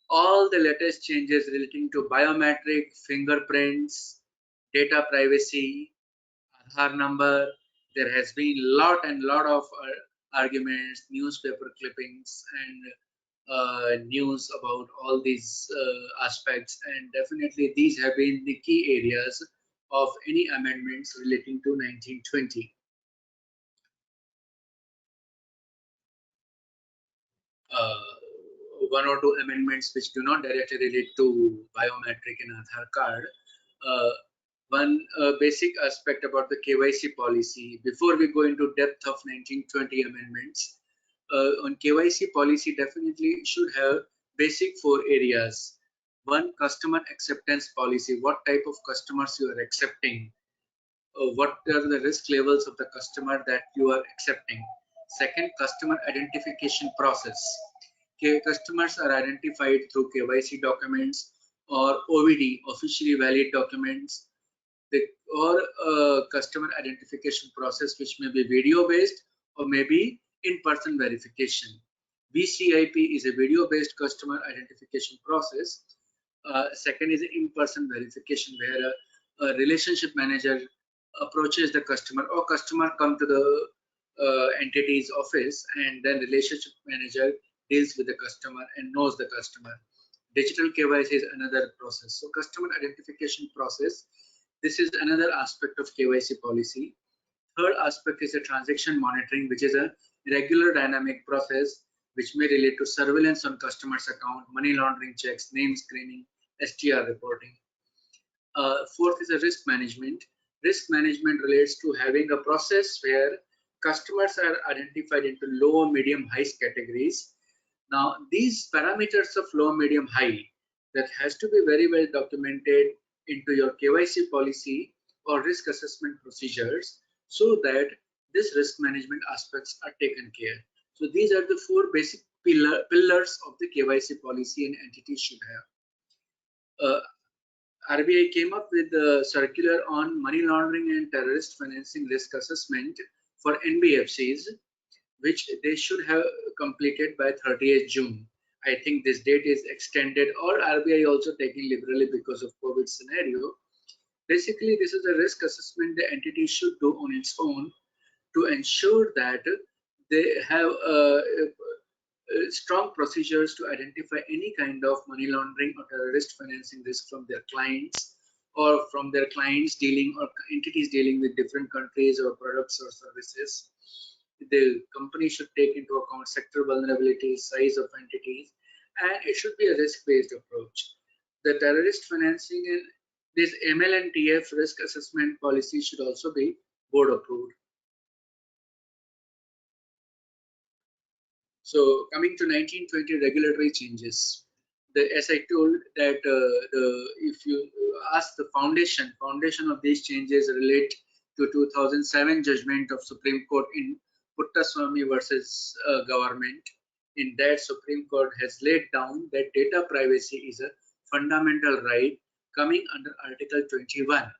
All the latest changes relating to biometric, fingerprints, data privacy, Aadhaar number. There has been lot of arguments, newspaper clippings, and news about all these aspects, and definitely these have been the key areas of any amendments relating to 1920. One or two amendments which do not directly relate to biometric and Aadhaar card. One basic aspect about the KYC policy, before we go into depth of 1920 amendments, on KYC policy definitely should have basic 4 areas. One, customer acceptance policy, what type of customers you are accepting, what are the risk levels of the customer that you are accepting. Second, customer identification process. Customers are identified through KYC documents or OVD, officially valid documents, or customer identification process which may be video based or maybe in-person verification. VCIP is a video-based customer identification process. Second is in-person verification, where a relationship manager approaches the customer, or customer come to the entity's office, and then relationship manager deals with the customer and knows the customer. Digital KYC is another process. So customer identification process, this is another aspect of KYC policy. Third aspect is a transaction monitoring, which is a regular dynamic process which may relate to surveillance on customers' account, money laundering checks, name screening, STR reporting. Fourth is a risk management. Risk management relates to having a process where customers are identified into low, medium, high categories. Now, these parameters of low, medium, high, that has to be very well documented into your KYC policy or risk assessment procedures, so that this risk management aspects are taken care. So these are the 4 basic pillars of the KYC policy an entity should have. RBI came up with a circular on money laundering and terrorist financing risk assessment for NBFCs, which they should have completed by 30th June. I think this date is extended, or RBI also taking liberally because of COVID scenario. Basically, this is a risk assessment the entity should do on its own to ensure that they have strong procedures to identify any kind of money laundering or terrorist financing risk from their clients, or from their clients dealing or entities dealing with different countries or products or services. The company should take into account sector vulnerabilities, size of entities, and it should be a risk-based approach. The terrorist financing and this ML and TF risk assessment policy should also be board approved. So coming to 1920 regulatory changes, as I told that if you ask the foundation of these changes relate to 2007 judgment of Supreme Court in Puttaswamy versus government. In that, Supreme Court has laid down that data privacy is a fundamental right coming under Article 21.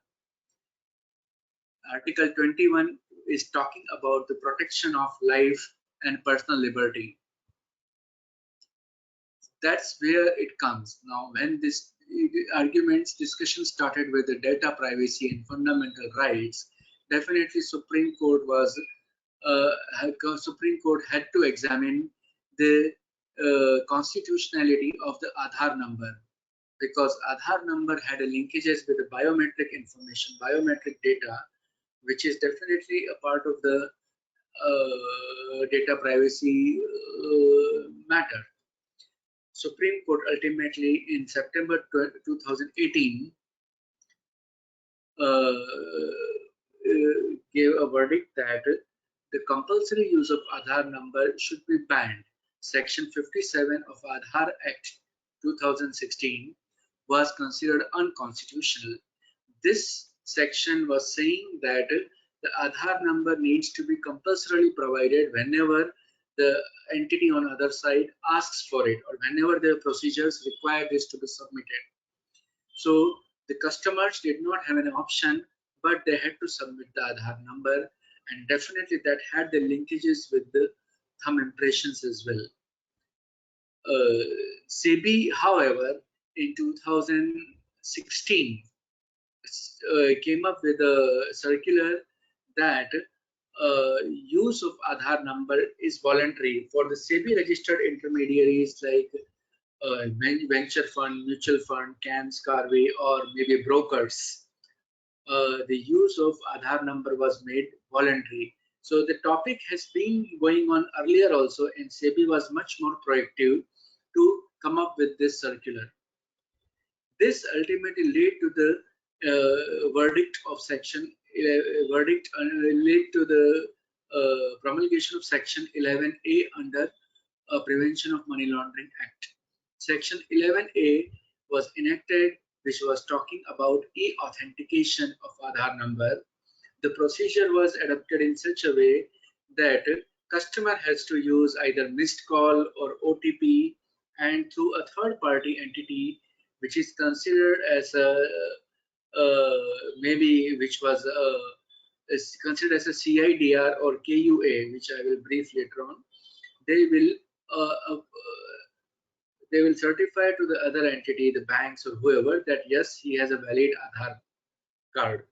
Article 21 is talking about the protection of life and personal liberty. That's where it comes. Now, when this discussion started with the data privacy and fundamental rights, definitely Supreme Court had to examine the constitutionality of the Aadhaar number, because Aadhaar number had a linkages with the biometric information, biometric data, which is definitely a part of the data privacy matter. Supreme Court ultimately in September 2018 gave a verdict that the compulsory use of Aadhaar number should be banned. Section 57 of Aadhaar Act 2016 was considered unconstitutional. This section was saying that the Aadhaar number needs to be compulsorily provided whenever the entity on the other side asks for it, or whenever the procedures require this to be submitted. So the customers did not have an option, but they had to submit the Aadhaar number, and definitely that had the linkages with the thumb impressions as well. SEBI, however, in 2016 came up with a circular that use of Aadhaar number is voluntary for the SEBI registered intermediaries like venture fund, mutual fund, CAMS, Carvey, or maybe brokers. The use of Aadhaar number was made voluntary. So the topic has been going on earlier also, and SEBI was much more proactive to come up with this circular. This ultimately led to the verdict of section led to the promulgation of section 11A under Prevention of Money Laundering Act. Section 11A was enacted, which was talking about e-authentication of Aadhaar number. The procedure was adopted in such a way that customer has to use either missed call or OTP, and through a third-party entity, which is considered as a maybe which was is considered as a CIDR or KUA, which I will brief later on. They will certify to the other entity, the banks or whoever, that yes, he has a valid Aadhaar card.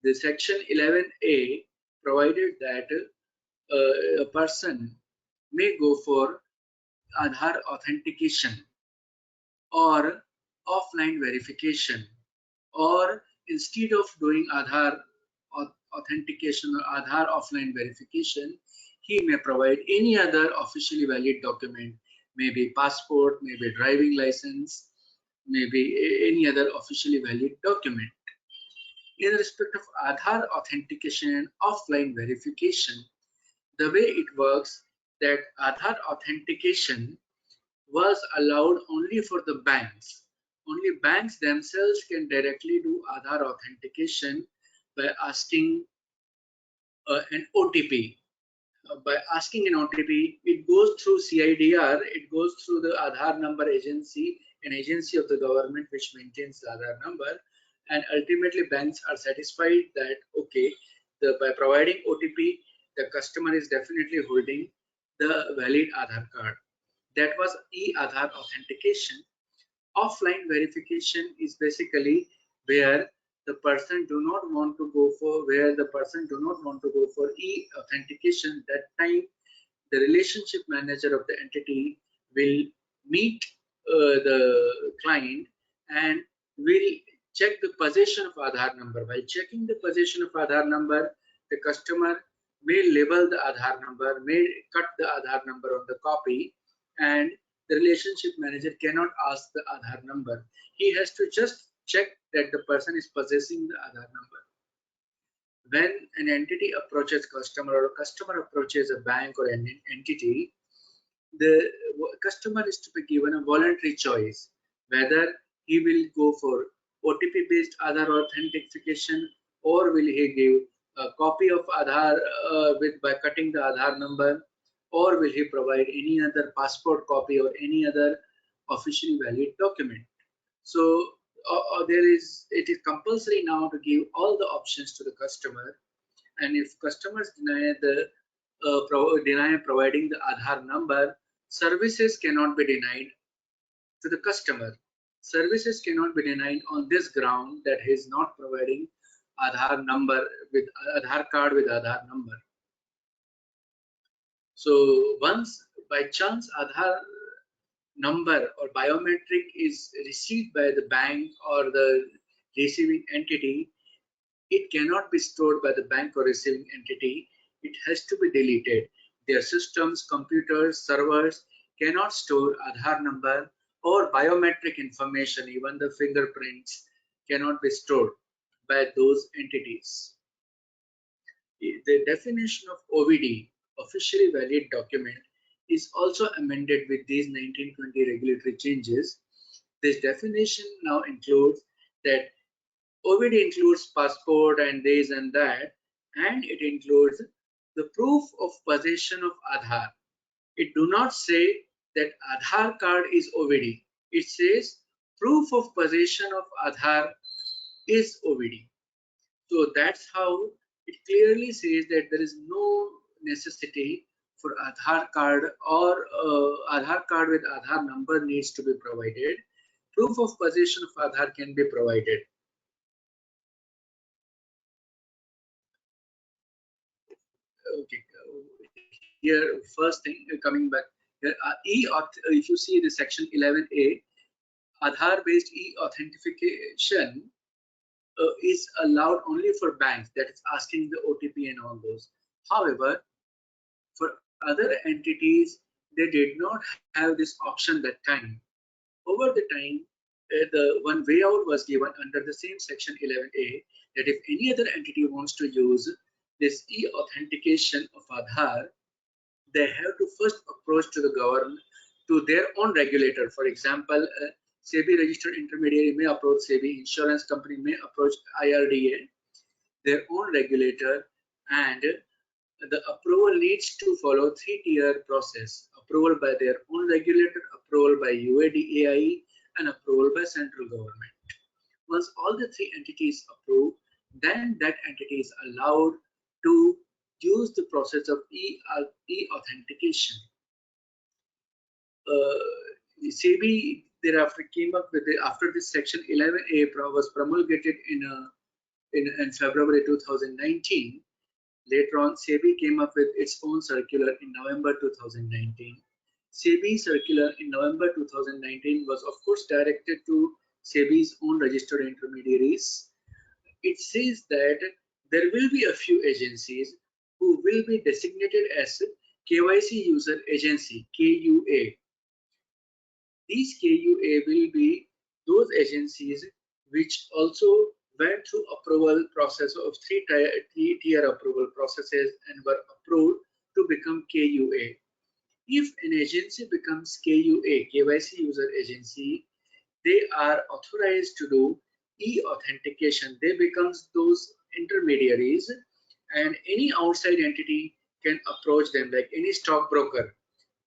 The section 11A provided that a person may go for Aadhaar authentication or offline verification, or instead of doing Aadhaar authentication or Aadhaar offline verification, he may provide any other officially valid document, maybe passport, maybe driving license, maybe any other officially valid document. In respect of Aadhaar authentication and offline verification, the way it works, that Aadhaar authentication was allowed only for the banks. Only banks themselves can directly do Aadhaar authentication by asking an OTP. By asking an OTP, it goes through CIDR, it goes through the Aadhaar number agency, an agency of the government which maintains the Aadhaar number, and ultimately banks are satisfied that okay, by providing OTP, the customer is definitely holding the valid Aadhaar card. That was e-Aadhaar authentication. Offline verification is basically where the person do not want to go for e-authentication. That time the relationship manager of the entity will meet the client and will check the possession of Aadhaar number. By checking the possession of Aadhaar number, the customer may label the Aadhaar number, may cut the Aadhaar number on the copy, and the relationship manager cannot ask the Aadhaar number. He has to just check that the person is possessing the Aadhaar number. When an entity approaches customer, or a customer approaches a bank or an entity, the customer is to be given a voluntary choice whether he will go for OTP based Aadhaar authentication, or will he give a copy of Aadhaar by cutting the Aadhaar number, or will he provide any other passport copy or any other officially valid document. So it is compulsory now to give all the options to the customer, and if customers deny providing the Aadhaar number, services cannot be denied to the customer. Services cannot be denied on this ground that he is not providing Aadhaar number with Aadhaar card with Aadhaar number. So once by chance Aadhaar number or biometric is received by the bank or the receiving entity, it cannot be stored by the bank or receiving entity. It has to be deleted. Their systems, computers, servers cannot store Aadhaar number or biometric information, even the fingerprints cannot be stored by those entities. The definition of OVD, officially valid document, is also amended with these 1920 regulatory changes. This definition now includes that OVD includes passport and this and that, and it includes the proof of possession of Aadhaar. It do not say that Aadhaar card is OVD. It says proof of possession of Aadhaar is OVD. So that's how it clearly says that there is no necessity for Aadhaar card or Aadhaar card with Aadhaar number needs to be provided. Proof of possession of Aadhaar can be provided. Okay, here first thing coming back here, if you see the section 11A, Aadhaar based e-authentication is allowed only for banks, that is asking the OTP and all those. However, for other entities, they did not have this option that time. Over the time, the one way out was given under the same section 11A, that if any other entity wants to use this e-authentication of Aadhaar, they have to first approach to the government, to their own regulator. For example, SEBI registered intermediary may approach SEBI, insurance company may approach IRDA, their own regulator, and the approval needs to follow three-tier process: approval by their own regulator, approval by UADAI, and approval by central government. Once all the three entities approve, then that entity is allowed to use the process of e-authentication. SEBI thereafter came up with it after this section 11A was promulgated in February 2019. Later on, SEBI came up with its own circular in November 2019. SEBI circular in November 2019 was of course directed to SEBI's own registered intermediaries. It says that there will be a few agencies who will be designated as KYC user agency, KUA. These KUA will be those agencies which also went through approval process of three-tier approval processes and were approved to become KUA. If an agency becomes KUA, KYC user agency, they are authorized to do e-authentication. They become those intermediaries, and any outside entity can approach them, like any stockbroker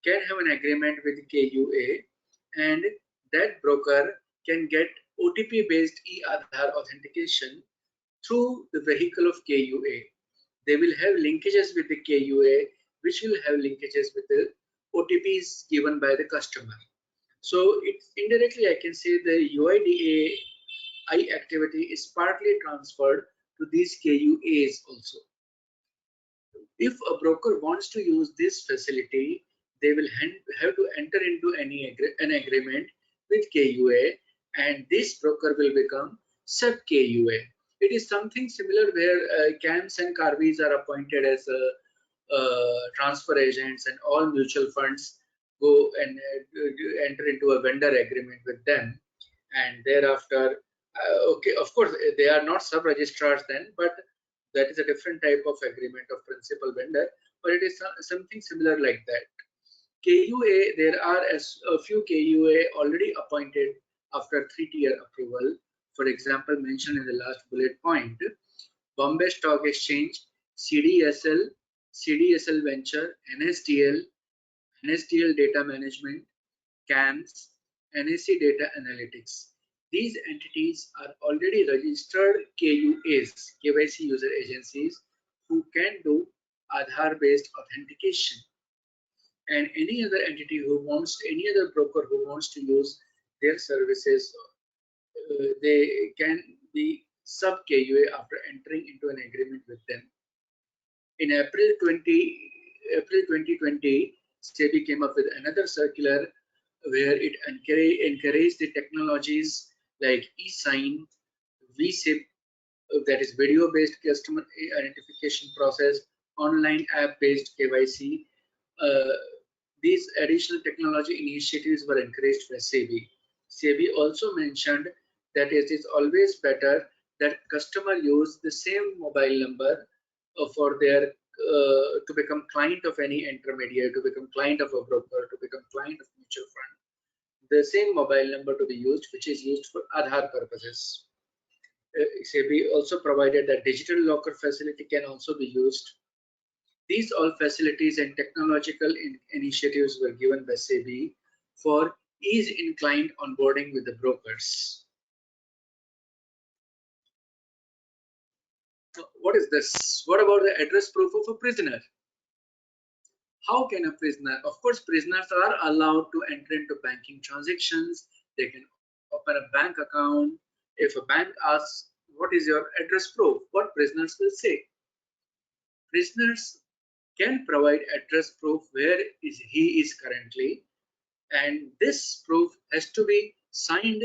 can have an agreement with KUA, and that broker can get OTP based e-Aadhaar authentication through the vehicle of KUA. They will have linkages with the KUA, which will have linkages with the OTPs given by the customer. So it's indirectly, I can say the UIDAI activity is partly transferred to these KUAs also. If a broker wants to use this facility, they will have to enter into an agreement with KUA, and this broker will become sub KUA. It is something similar where CAMS and CARVIs are appointed as transfer agents, and all mutual funds go and enter into a vendor agreement with them, and thereafter, okay, of course they are not sub registrars then, but that is a different type of agreement of principal vendor, but it is something similar like that. KUA, there are a few KUA already appointed after three-tier approval. For example, mentioned in the last bullet point, Bombay Stock Exchange, CDSL, CDSL Venture, NSDL, NSDL Data Management, CAMS, NSE Data Analytics. These entities are already registered KUAs, KYC user agencies, who can do Aadhaar-based authentication. And any other entity who wants, any other broker who wants to use their services, they can be sub KUA after entering into an agreement with them. In April 2020, SEBI came up with another circular where it encouraged the technologies like eSign, VSIP, that is video-based customer identification process, online app-based KYC. These additional technology initiatives were encouraged by SEBI. SEBI also mentioned that it is always better that customer use the same mobile number for their to become client of any intermediary, to become client of a broker, to become client of mutual fund. The same mobile number to be used, which is used for Aadhaar purposes. SEBI also provided that digital locker facility can also be used. These all facilities and technological initiatives were given by SEBI for ease in client onboarding with the brokers. So what is this? What about the address proof of a prisoner? How can a prisoner? Of course, prisoners are allowed to enter into banking transactions. They can open a bank account. If a bank asks, what is your address proof? What prisoners will say? Prisoners can provide address proof where he is currently, and this proof has to be signed,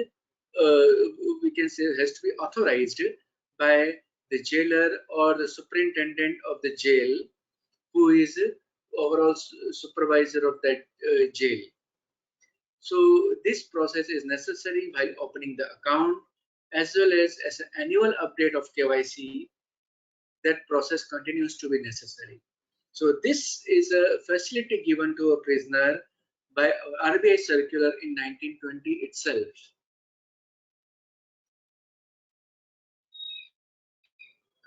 we can say has to be authorized by the jailer or the superintendent of the jail, who is overall supervisor of that jail. So this process is necessary while opening the account, as well as an annual update of KYC. That process continues to be necessary. So this is a facility given to a prisoner by RBI circular in 1920 itself.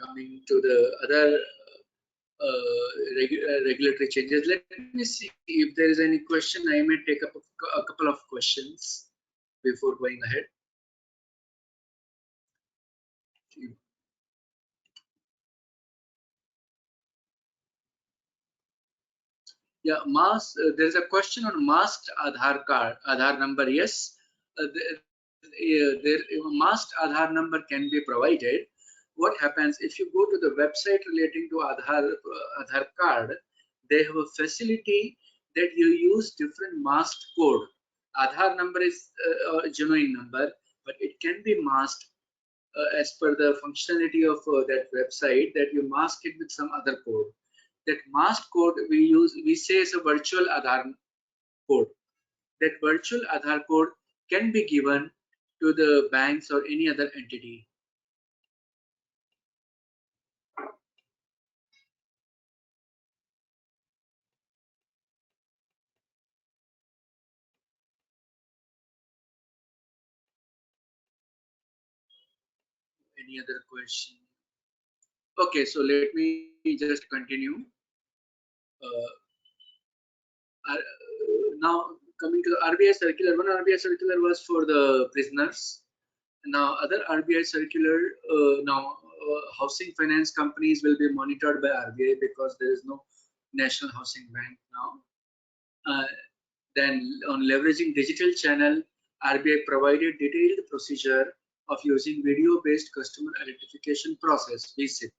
Coming to the other regulatory changes, let me see if there is any question. I may take up a couple of questions before going ahead. Yeah, there is a question on masked Aadhaar card, Aadhaar number. Yes, masked Aadhaar number can be provided. What happens if you go to the website relating to Aadhaar card? They have a facility that you use different masked code. Aadhaar number is a genuine number, but it can be masked as per the functionality of that website, that you mask it with some other code. That masked code we say is a virtual Aadhaar code. That virtual Aadhaar code can be given to the banks or any other entity. Any other question? Okay, so let me just continue. Now coming to the RBI circular, one RBI circular was for the prisoners. Now other RBI circular, housing finance companies will be monitored by RBI because there is no national housing bank now. Then on leveraging digital channel, RBI provided detailed procedure of using video-based customer identification process, VSIP.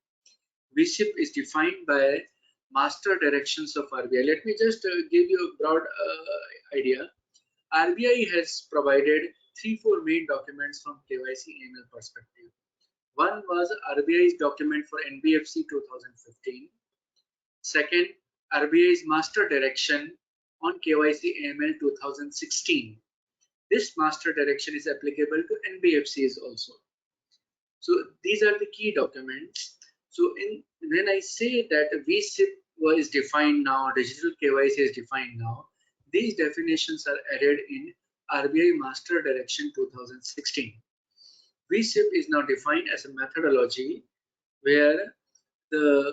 VSIP is defined by master directions of RBI. Let me just give you a broad idea. RBI has provided 3-4 main documents from KYC AML perspective. One was RBI's document for NBFC 2015. Second, RBI's master direction on KYC AML 2016. This master direction is applicable to NBFCs also. So these are the key documents. So when I say that VSIP is defined now, digital KYC is defined now, these definitions are added in RBI Master Direction 2016. VSIP is now defined as a methodology where the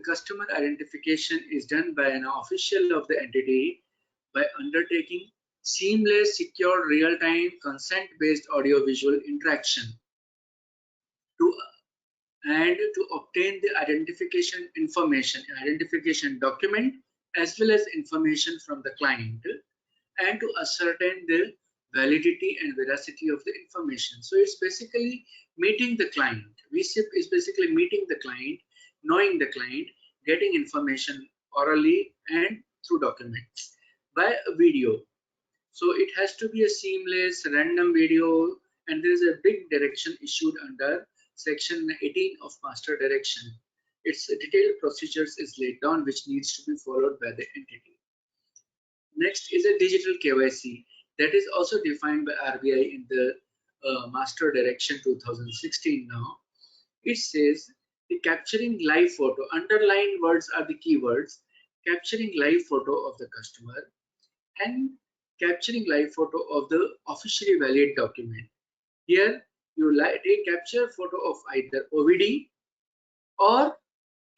customer identification is done by an official of the entity by undertaking seamless, secure, real-time, consent-based audio-visual interaction to obtain the identification information, identification document, as well as information from the client, and to ascertain the validity and veracity of the information. So it's basically meeting the client. VSIP is basically meeting the client, knowing the client, getting information orally and through documents by a video. So it has to be a seamless random video, and there is a big direction issued under section 18 of master direction. Its detailed procedures is laid down which needs to be followed by the entity. Next is a digital KYC that is also defined by RBI in the master direction 2016 now. It says the capturing live photo, underlined words are the keywords, capturing live photo of the customer and capturing live photo of the officially valid document. Here you take capture photo of either OVD or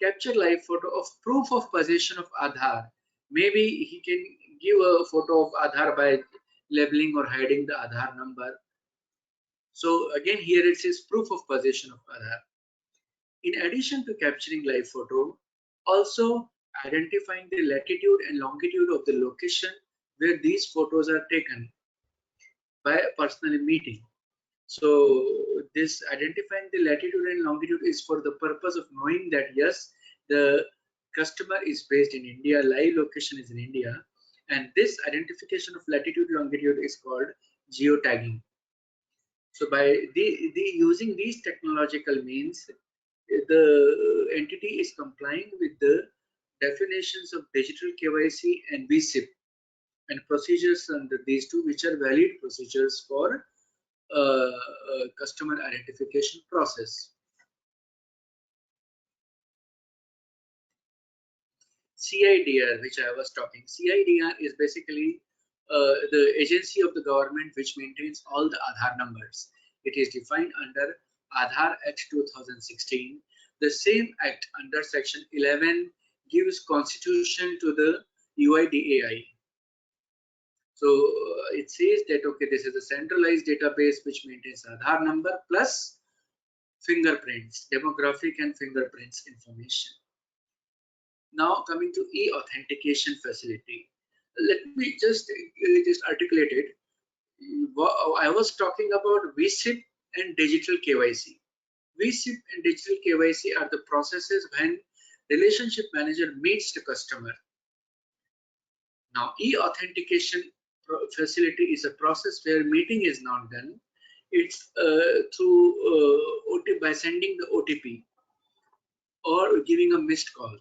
capture live photo of proof of possession of Aadhaar. Maybe he can give a photo of Aadhaar by labeling or hiding the Aadhaar number. So again here it says proof of possession of Aadhaar. In addition to capturing live photo, also identifying the latitude and longitude of the location where these photos are taken by personally meeting. So this identifying the latitude and longitude is for the purpose of knowing that yes, the customer is based in India, live location is in India, and this identification of latitude longitude is called geotagging. So by using these technological means, the entity is complying with the definitions of digital KYC and VSIP and procedures under these two, which are valid procedures for customer identification process. CIDR, which I was talking, CIDR is basically the agency of the government which maintains all the Aadhaar numbers. It is defined under Aadhaar Act 2016. The same act under section 11 gives constitution to the UIDAI. So it says that okay, this is a centralized database which maintains Aadhaar number plus fingerprints, demographic and fingerprints information. Now coming to e-authentication facility. Let me just articulate it. I was talking about VSIP and digital KYC. VSIP and digital KYC are the processes when relationship manager meets the customer. Now e-authentication facility is a process where meeting is not done. It's through OTP, by sending the OTP or giving a missed call.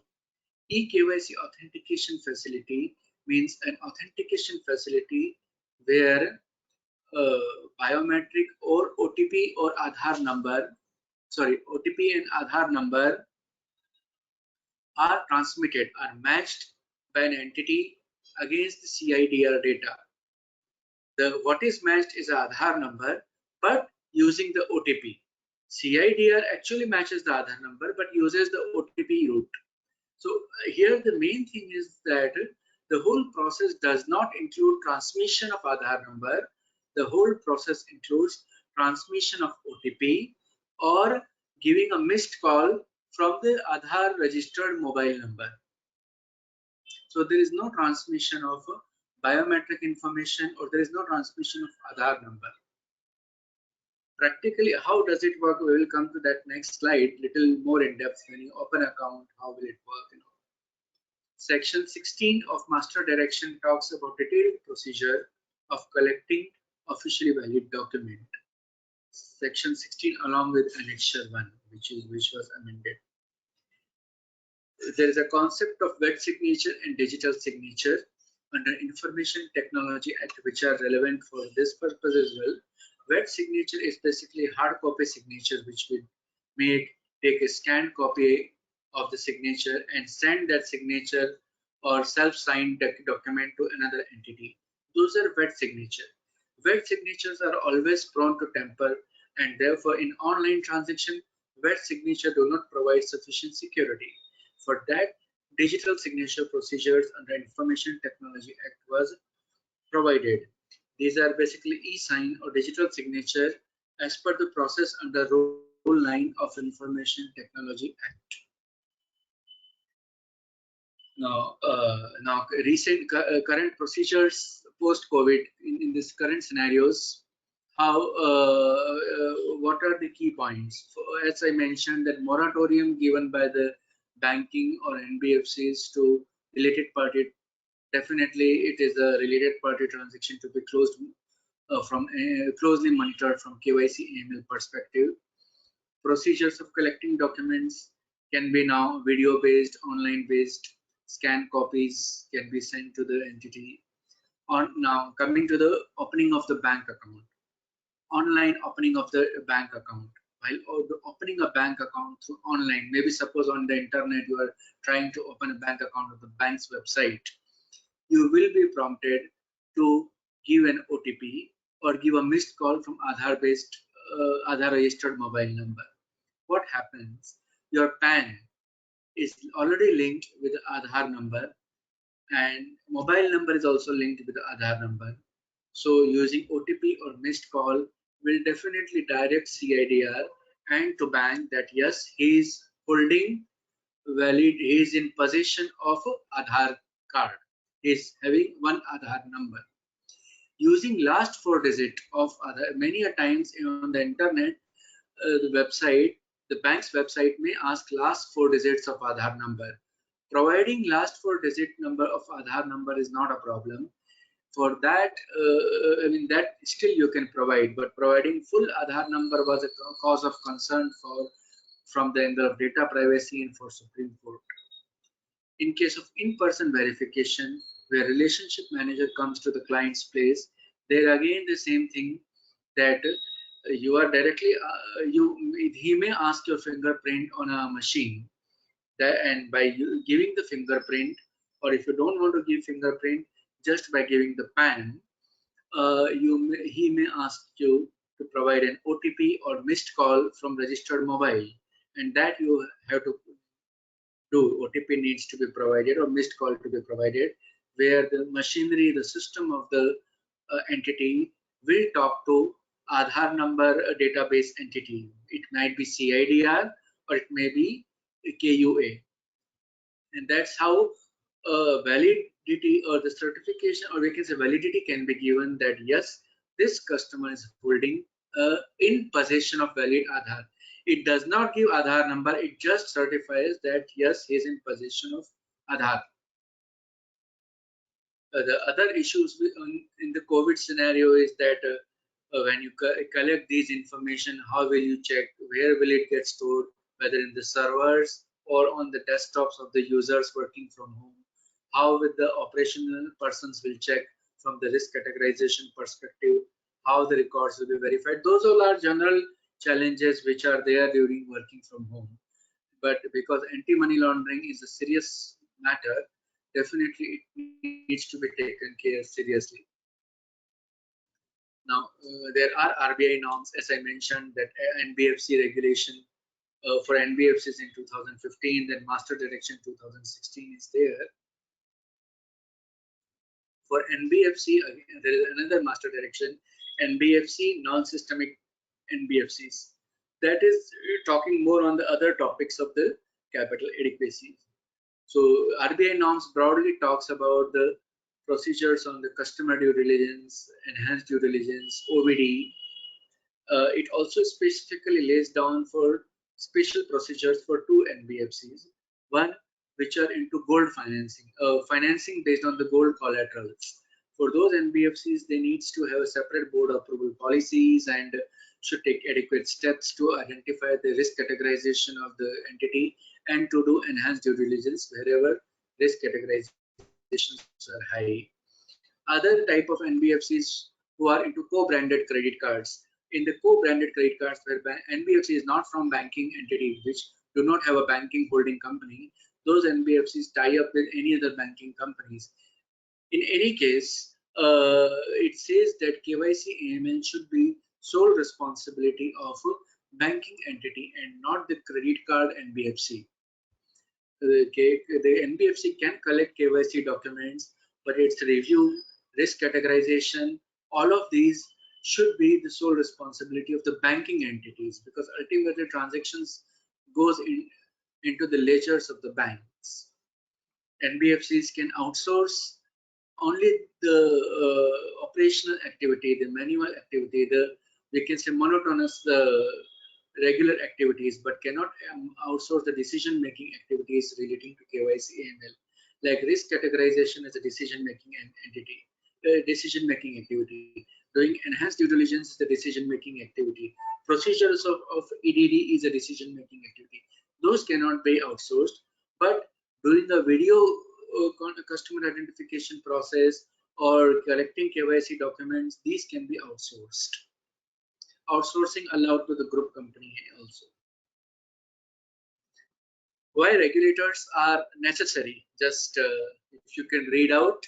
eKYC authentication facility means an authentication facility where biometric or OTP or Aadhaar number, OTP and Aadhaar number are transmitted, are matched by an entity against the CIDR data. What is matched is Aadhaar number, but using the OTP. CIDR actually matches the Aadhaar number, but uses the OTP route. So here the main thing is that the whole process does not include transmission of Aadhaar number. The whole process includes transmission of OTP or giving a missed call from the Aadhaar registered mobile number. So there is no transmission of biometric information or there is no transmission of Aadhaar number. Practically, how does it work? We will come to that next slide, little more in depth. When you open account, how will it work? Section 16 of Master Direction talks about detailed procedure of collecting officially valid document. Section 16 along with Annexure 1, which was amended. There is a concept of wet signature and digital signature under Information Technology Act, which are relevant for this purpose as well. Wet signature is basically hard copy signature, which will take a scanned copy of the signature and send that signature or self-signed document to another entity. Those are wet signature. Wet signatures are always prone to tamper, and therefore in online transaction, wet signature do not provide sufficient security. For that, digital signature procedures under Information Technology Act was provided. These are basically e-sign or digital signature as per the process under Rule 9 of Information Technology Act. Now, recent current procedures post-COVID in this current scenarios, how what are the key points? As I mentioned, that moratorium given by the banking or NBFCs to related party, definitely it is a related party transaction to be closed from closely monitored from KYC AML perspective. Procedures of collecting documents can be now video based, online based. Scanned copies can be sent to the entity. On now coming to the opening of the bank account, online opening of the bank account. While opening a bank account through online, maybe suppose on the internet you are trying to open a bank account on the bank's website, you will be prompted to give an OTP or give a missed call from Aadhaar based Aadhaar registered mobile number. What happens? Your PAN is already linked with the Aadhaar number, and mobile number is also linked with the Aadhaar number. So using OTP or missed call will definitely direct CIDR and to bank that yes, he is holding valid, he is in possession of Aadhaar card, he is having one Aadhaar number. Using last 4 digits of Aadhaar, many a times on the internet, the website, the bank's website may ask last 4 digits of Aadhaar number. Providing last 4 digit number of Aadhaar number is not a problem. For that, I mean that still you can provide, but providing full Aadhaar number was a cause of concern from the angle of data privacy and for Supreme Court. In case of in-person verification, where relationship manager comes to the client's place, there again the same thing, that you are directly he may ask your fingerprint on a machine, and by giving the fingerprint, or if you don't want to give fingerprint, just by giving the PAN, he may ask you to provide an OTP or missed call from registered mobile, and that you have to do. OTP needs to be provided or missed call to be provided, where the machinery, the system of the entity will talk to Aadhaar number database entity. It might be CIDR or it may be KUA, and that's how validity or the certification, or we can say validity, can be given that yes, this customer is holding in possession of valid Aadhaar. It does not give Aadhaar number, it just certifies that yes, he is in possession of Aadhaar. The other issues in the COVID scenario is that when you collect these information, how will you check, where will it get stored, whether in the servers or on the desktops of the users working from home? How with the operational persons will check from the risk categorization perspective, how the records will be verified. Those all are general challenges which are there during working from home. But because anti-money laundering is a serious matter, definitely it needs to be taken care seriously. Now, there are RBI norms, as I mentioned, that NBFC regulation for NBFCs in 2015, then Master Direction 2016 is there. For NBFC, there is another Master Direction, NBFC, non-systemic NBFCs. That is talking more on the other topics of the capital adequacy. So RBI norms broadly talks about the procedures on the customer due diligence, enhanced due diligence, OVD. It also specifically lays down for special procedures for 2 NBFCs. One, which are into gold financing, financing based on the gold collaterals. For those NBFCs, they needs to have a separate board approval policies and should take adequate steps to identify the risk categorization of the entity and to do enhanced due diligence wherever risk categorizations are high. Other type of NBFCs who are into co-branded credit cards. In the co-branded credit cards, where NBFC is not from banking entity, which do not have a banking holding company, those NBFCs tie up with any other banking companies. In any case, it says that KYC AML should be sole responsibility of a banking entity and not the credit card NBFC. The NBFC can collect KYC documents, but its review, risk categorization, all of these should be the sole responsibility of the banking entities, because ultimately transactions goes into the ledgers of the banks. NBFCs can outsource only the operational activity, the manual activity, we can say monotonous regular activities, but cannot outsource the decision-making activities relating to KYC AML, like risk categorization as a decision-making entity, decision-making activity. Doing enhanced due diligence is the decision-making activity. Procedures of EDD is a decision-making activity. Those cannot be outsourced, but during the video customer identification process or collecting KYC documents, these can be outsourced. Outsourcing allowed to the group company also. Why regulators are necessary? Just if you can read out.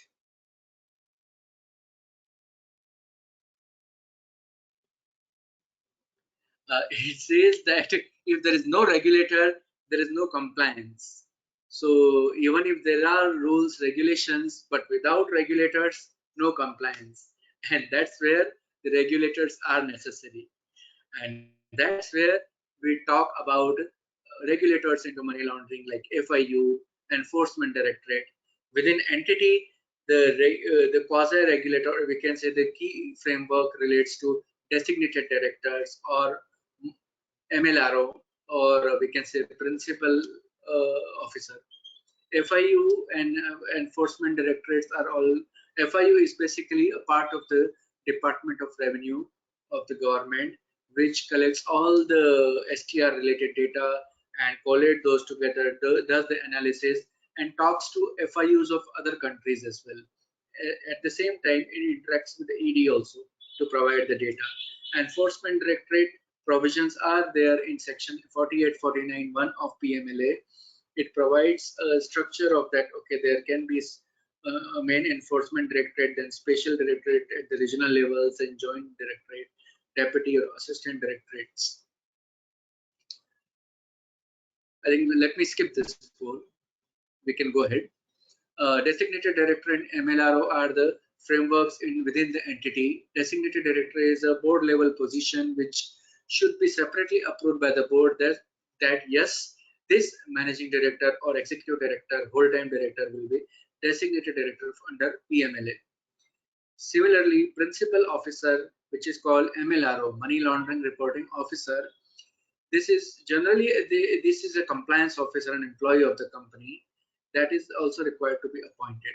It says that if there is no regulator, there is no compliance. So even if there are rules, regulations, but without regulators, no compliance. And that's where the regulators are necessary. And that's where we talk about regulators into money laundering like FIU, Enforcement Directorate. Within entity, the quasi-regulator, we can say the key framework relates to designated directors or MLRO, or we can say principal officer. FIU and enforcement directorates are all. FIU is basically a part of the Department of Revenue of the government, which collects all the STR related data and collate those together, does the analysis and talks to FIUs of other countries as well. At the same time, it interacts with the ED also to provide the data. Enforcement Directorate provisions are there in section 4849(1) of PMLA. It provides a structure of that. Okay, there can be a main enforcement directorate, then special directorate at the regional levels, and joint directorate, deputy or assistant directorates. I think let me skip this one. We can go ahead. Designated director and MLRO are the frameworks within the entity. Designated director is a board level position which should be separately approved by the board that yes, this managing director or executive director, whole-time director will be designated director under PMLA. Similarly, principal officer, which is called MLRO, money laundering reporting officer, this is generally this is a compliance officer, an employee of the company that is also required to be appointed.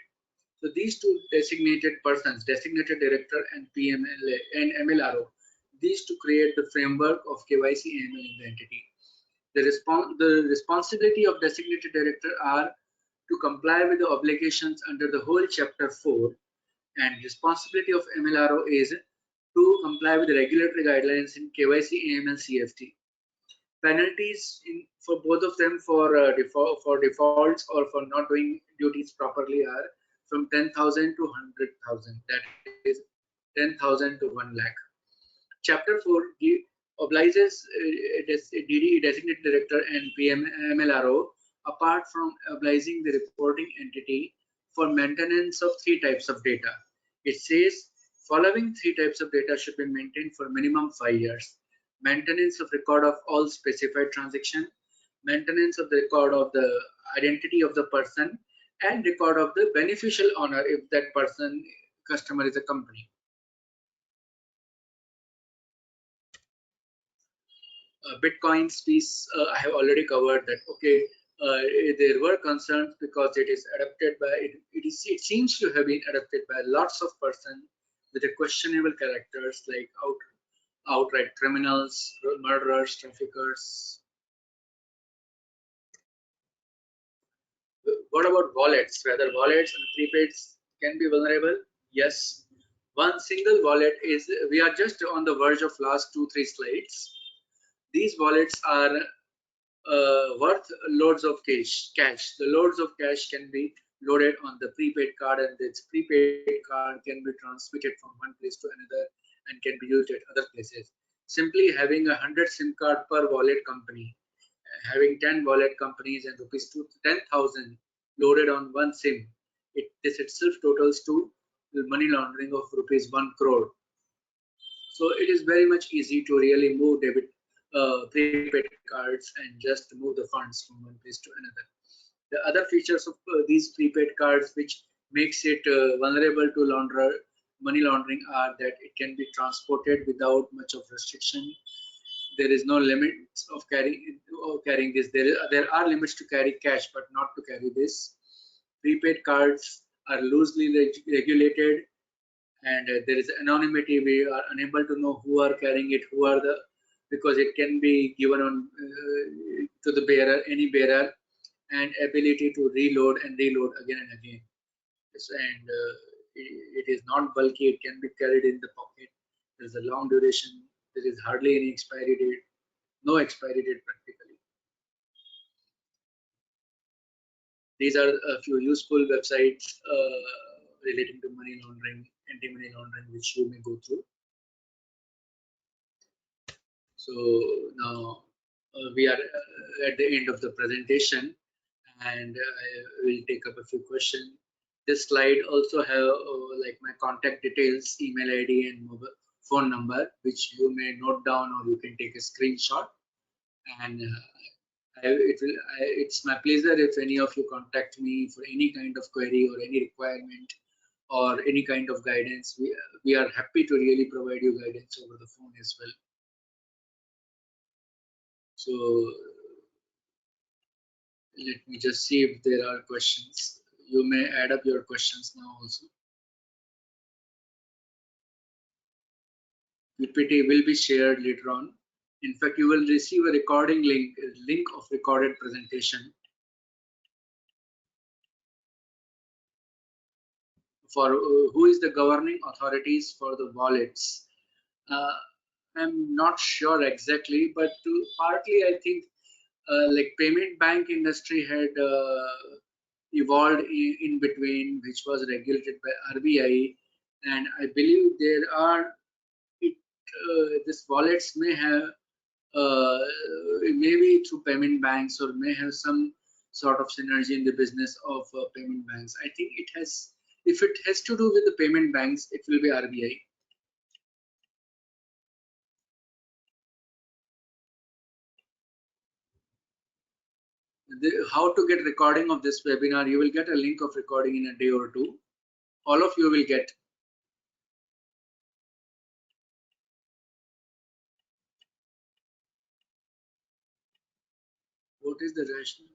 So these two designated persons, designated director and PMLA and MLRO, these to create the framework of KYC AML in the entity. The responsibility of designated director are to comply with the obligations under the whole chapter 4, and responsibility of MLRO is to comply with the regulatory guidelines in KYC AML CFT. Penalties for both of them for defaults or for not doing duties properly are from 10,000 to 100,000. That is 10,000 to 1 lakh. Chapter 4 obliges DD, designated director, and MLRO, apart from obliging the reporting entity, for maintenance of 3 types of data. It says following 3 types of data should be maintained for minimum 5 years. Maintenance of record of all specified transaction, maintenance of the record of the identity of the person, and record of the beneficial owner if that person, customer, is a company. Bitcoins piece, I have already covered that. Okay, there were concerns because it is adopted by it seems to have been adopted by lots of persons with a questionable characters like outright criminals, murderers, traffickers. What about wallets? Whether wallets and prepaids can be vulnerable? Yes. One single wallet is, we are just on the verge of last 2-3 slides. These wallets are worth loads of cash. The loads of cash can be loaded on the prepaid card, and this prepaid card can be transmitted from one place to another and can be used at other places. Simply having 100 SIM card per wallet company, having 10 wallet companies and rupees 10,000 loaded on one SIM, this itself totals to the money laundering of rupees 1 crore. So it is very much easy to really move debit prepaid cards and just move the funds from one place to another. The other features of these prepaid cards which makes it vulnerable to money laundering are that it can be transported without much of restriction. There is no limits of carrying this. There are limits to carry cash, but not to carry this. Prepaid cards are loosely regulated, and there is anonymity. We are unable to know who are carrying it, who are the, because it can be given on to the bearer, any bearer, and ability to reload and reload again and again. And it is not bulky. It can be carried in the pocket. There is a long duration. There is hardly any expiry date. No expiry date practically. These are a few useful websites relating to money laundering, anti-money laundering, which you may go through. So now we are at the end of the presentation, and I will take up a few questions. This slide also have like my contact details, email ID, and mobile phone number, which you may note down or you can take a screenshot. And it's my pleasure if any of you contact me for any kind of query or any requirement or any kind of guidance. We are happy to really provide you guidance over the phone as well. So let me just see if there are questions. You may add up your questions now also. PPT will be shared later on. In fact, you will receive a recording link of recorded presentation for who is the governing authorities for the wallets. I'm not sure exactly, but partly I think like payment bank industry had evolved in between, which was regulated by RBI, and I believe there are this wallets may have maybe through payment banks or may have some sort of synergy in the business of payment banks. I think it has, if it has to do with the payment banks, it will be RBI. How to get recording of this webinar? You will get a link of recording in a day or two. All of you will get. What is the rationale?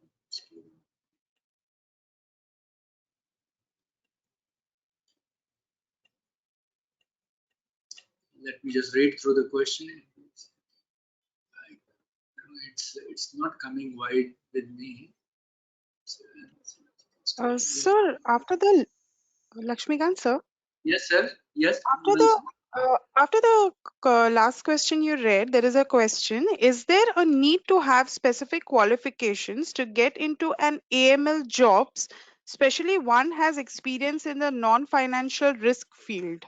Let me just read through the question. It's not coming wide with me. Sir, after the Lakshmikant, sir, Yes, sir. Yes. after the last question you read, there is a question: is there a need to have specific qualifications to get into an AML jobs, especially one has experience in the non-financial risk field?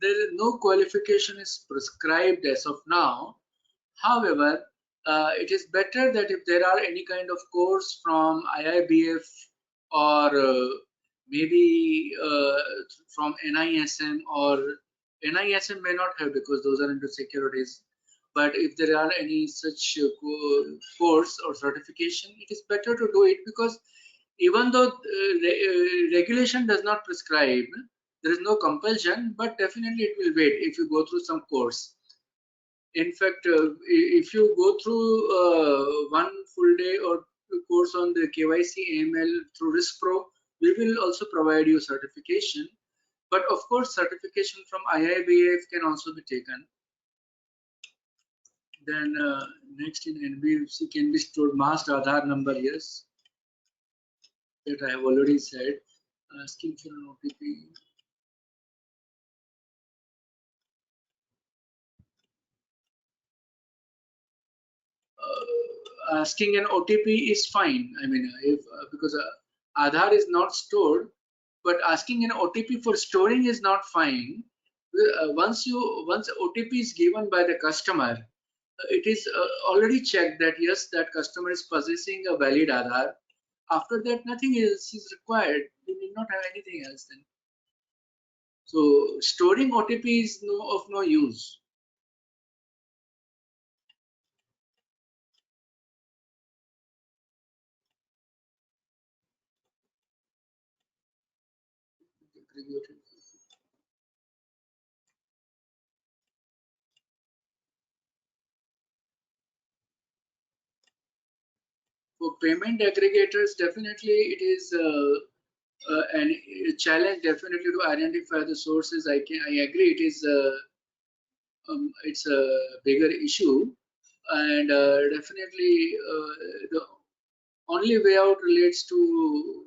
There is no qualification is prescribed as of now. However, it is better that if there are any kind of course from IIBF or maybe from NISM, or NISM may not have because those are into securities. But if there are any such course or certification, it is better to do it, because even though regulation does not prescribe, there is no compulsion, but definitely it will wait if you go through some course. In fact, if you go through one full day or course on the KYC AML through RiskPro, we will also provide you certification. But of course, certification from IIBF can also be taken. Then next in NBFC can be stored masked Aadhaar number. Yes, that I have already said. Asking for an OTP. Asking an OTP is fine. I mean, if because Aadhaar is not stored, but asking an OTP for storing is not fine. Once OTP is given by the customer, it is already checked that yes, that customer is possessing a valid Aadhaar. After that, nothing else is required. You need not have anything else then. So storing OTP is of no use. aggregated. For payment aggregators, definitely it is a challenge definitely to identify the sources. I agree it is it's a bigger issue, and definitely the only way out relates to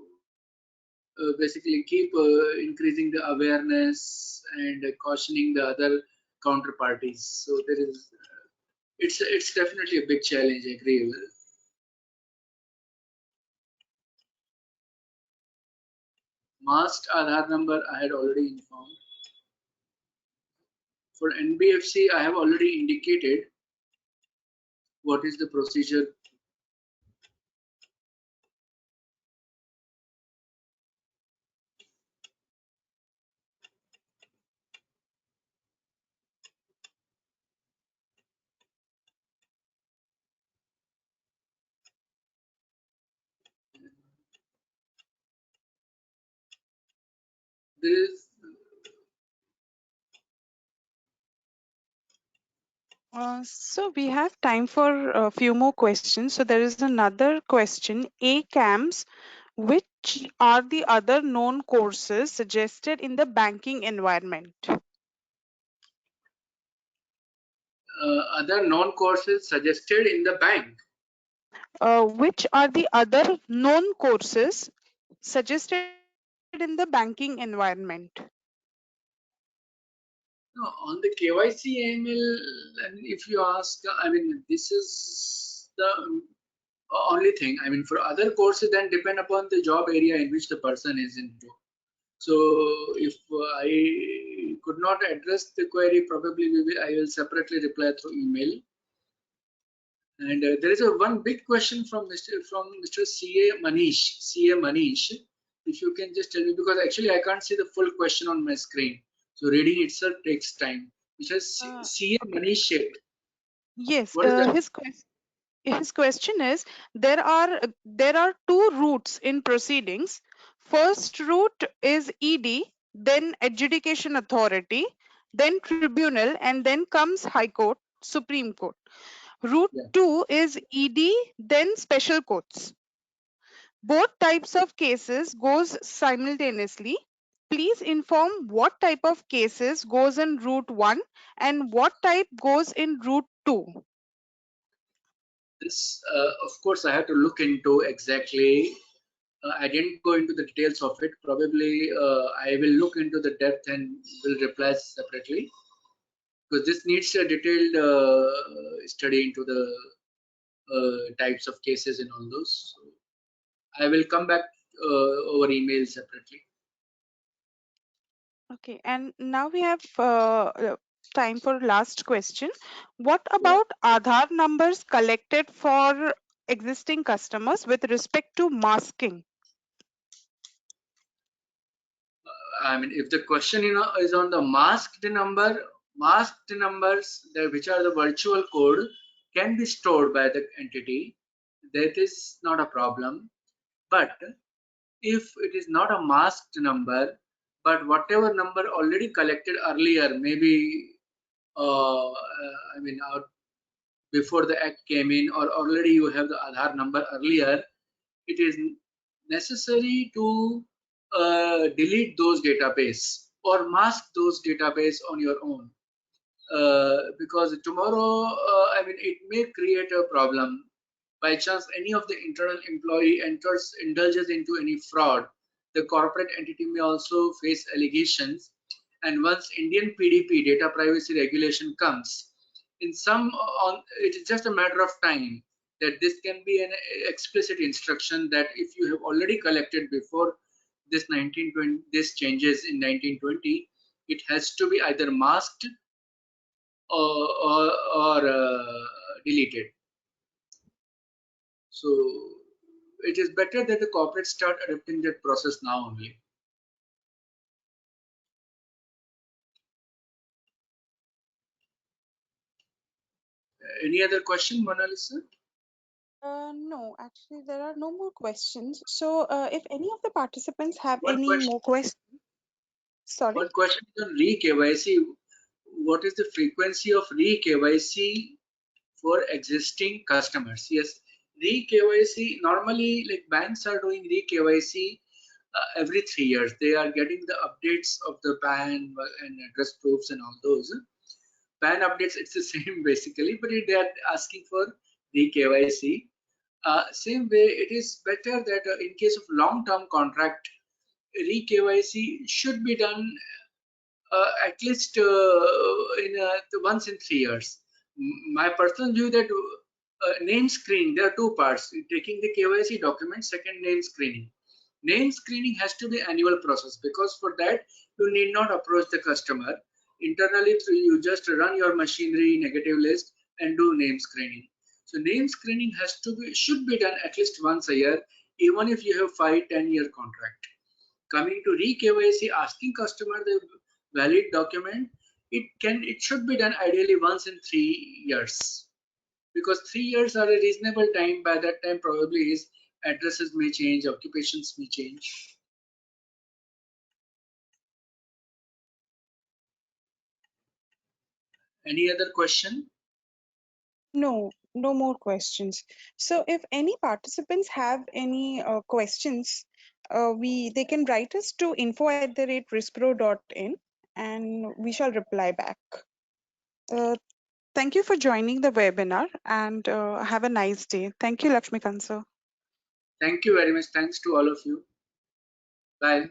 basically keep increasing the awareness and cautioning the other counterparties. So there is it's definitely a big challenge. I agree. Masked Aadhaar number I had already informed. For NBFC, I have already indicated what is the procedure. There is So we have time for a few more questions. So there is another question. ACAMS, which are the other known courses suggested in the banking environment? other known courses suggested in the bank. Which are the other known courses suggested in the banking environment? No, on the KYC AML, and if you ask, I mean, this is the only thing. I mean, for other courses, then depend upon the job area in which the person is into. So if I could not address the query, probably I will separately reply through email. And there is a one big question from Mr. CA Manish. CA Manish, if you can just tell me, because actually I can't see the full question on my screen, so reading itself takes time. Mr. CA Manish Sheth. Yes, What is that? his question is there are two routes in proceedings. First route is ED, then adjudication authority, then tribunal, and then comes High Court, Supreme Court. Route Yeah. 2 is ED, then special courts. Both types of cases goes simultaneously. Please inform what type of cases goes in route 1 and what type goes in route 2. This, of course, I have to look into exactly. I didn't go into the details of it. Probably I will look into the depth and will reply separately, because this needs a detailed study into the types of cases and all those. So I will come back over email separately. Okay, and now we have time for last question. What Yeah. about Aadhaar numbers collected for existing customers with respect to masking? I mean, if the question is on the masked numbers, which are the virtual code, can be stored by the entity. That is not a problem. But if it is not a masked number, but whatever number already collected earlier, maybe I mean, before the act came in, or already you have the Aadhaar number earlier, it is necessary to delete those database or mask those database on your own, because tomorrow I mean, it may create a problem. By chance any of the internal employee indulges into any fraud, the corporate entity may also face allegations. And once Indian PDP, data privacy regulation, comes in some on, it is just a matter of time that this can be an explicit instruction that if you have already collected before this 1920, this changes in 1920, it has to be either masked or deleted. So it is better that the corporates start adopting that process now only. Any other question, Mona Lisa? No, actually, there are no more questions. So, if any of the participants have One any question. more questions, Sorry. One question is on re-KYC. What is the frequency of re-KYC for existing customers? Yes, re-KYC, normally like banks are doing re-KYC every 3 years. They are getting the updates of the PAN and address proofs and all those. PAN updates, it's the same basically, but they are asking for re-KYC. Same way, it is better that in case of long-term contract, re-KYC should be done at least once in 3 years. My personal view that name screening, there are two parts: taking the KYC document, second name screening. Name screening has to be annual process, because for that you need not approach the customer internally. Through you just run your machinery negative list and do name screening. So name screening should be done at least once a year, even if you have 5-10-year contract. Coming to re-KYC, asking customer the valid document, it should be done ideally once in 3 years, because 3 years are a reasonable time. By that time, probably his addresses may change, occupations may change. Any other question? No, no more questions. So if any participants have any questions, they can write us to info@riskpro.in and we shall reply back. Thank you for joining the webinar and have a nice day. Thank you, Lakshmikant sir. Thank you very much. Thanks to all of you. Bye.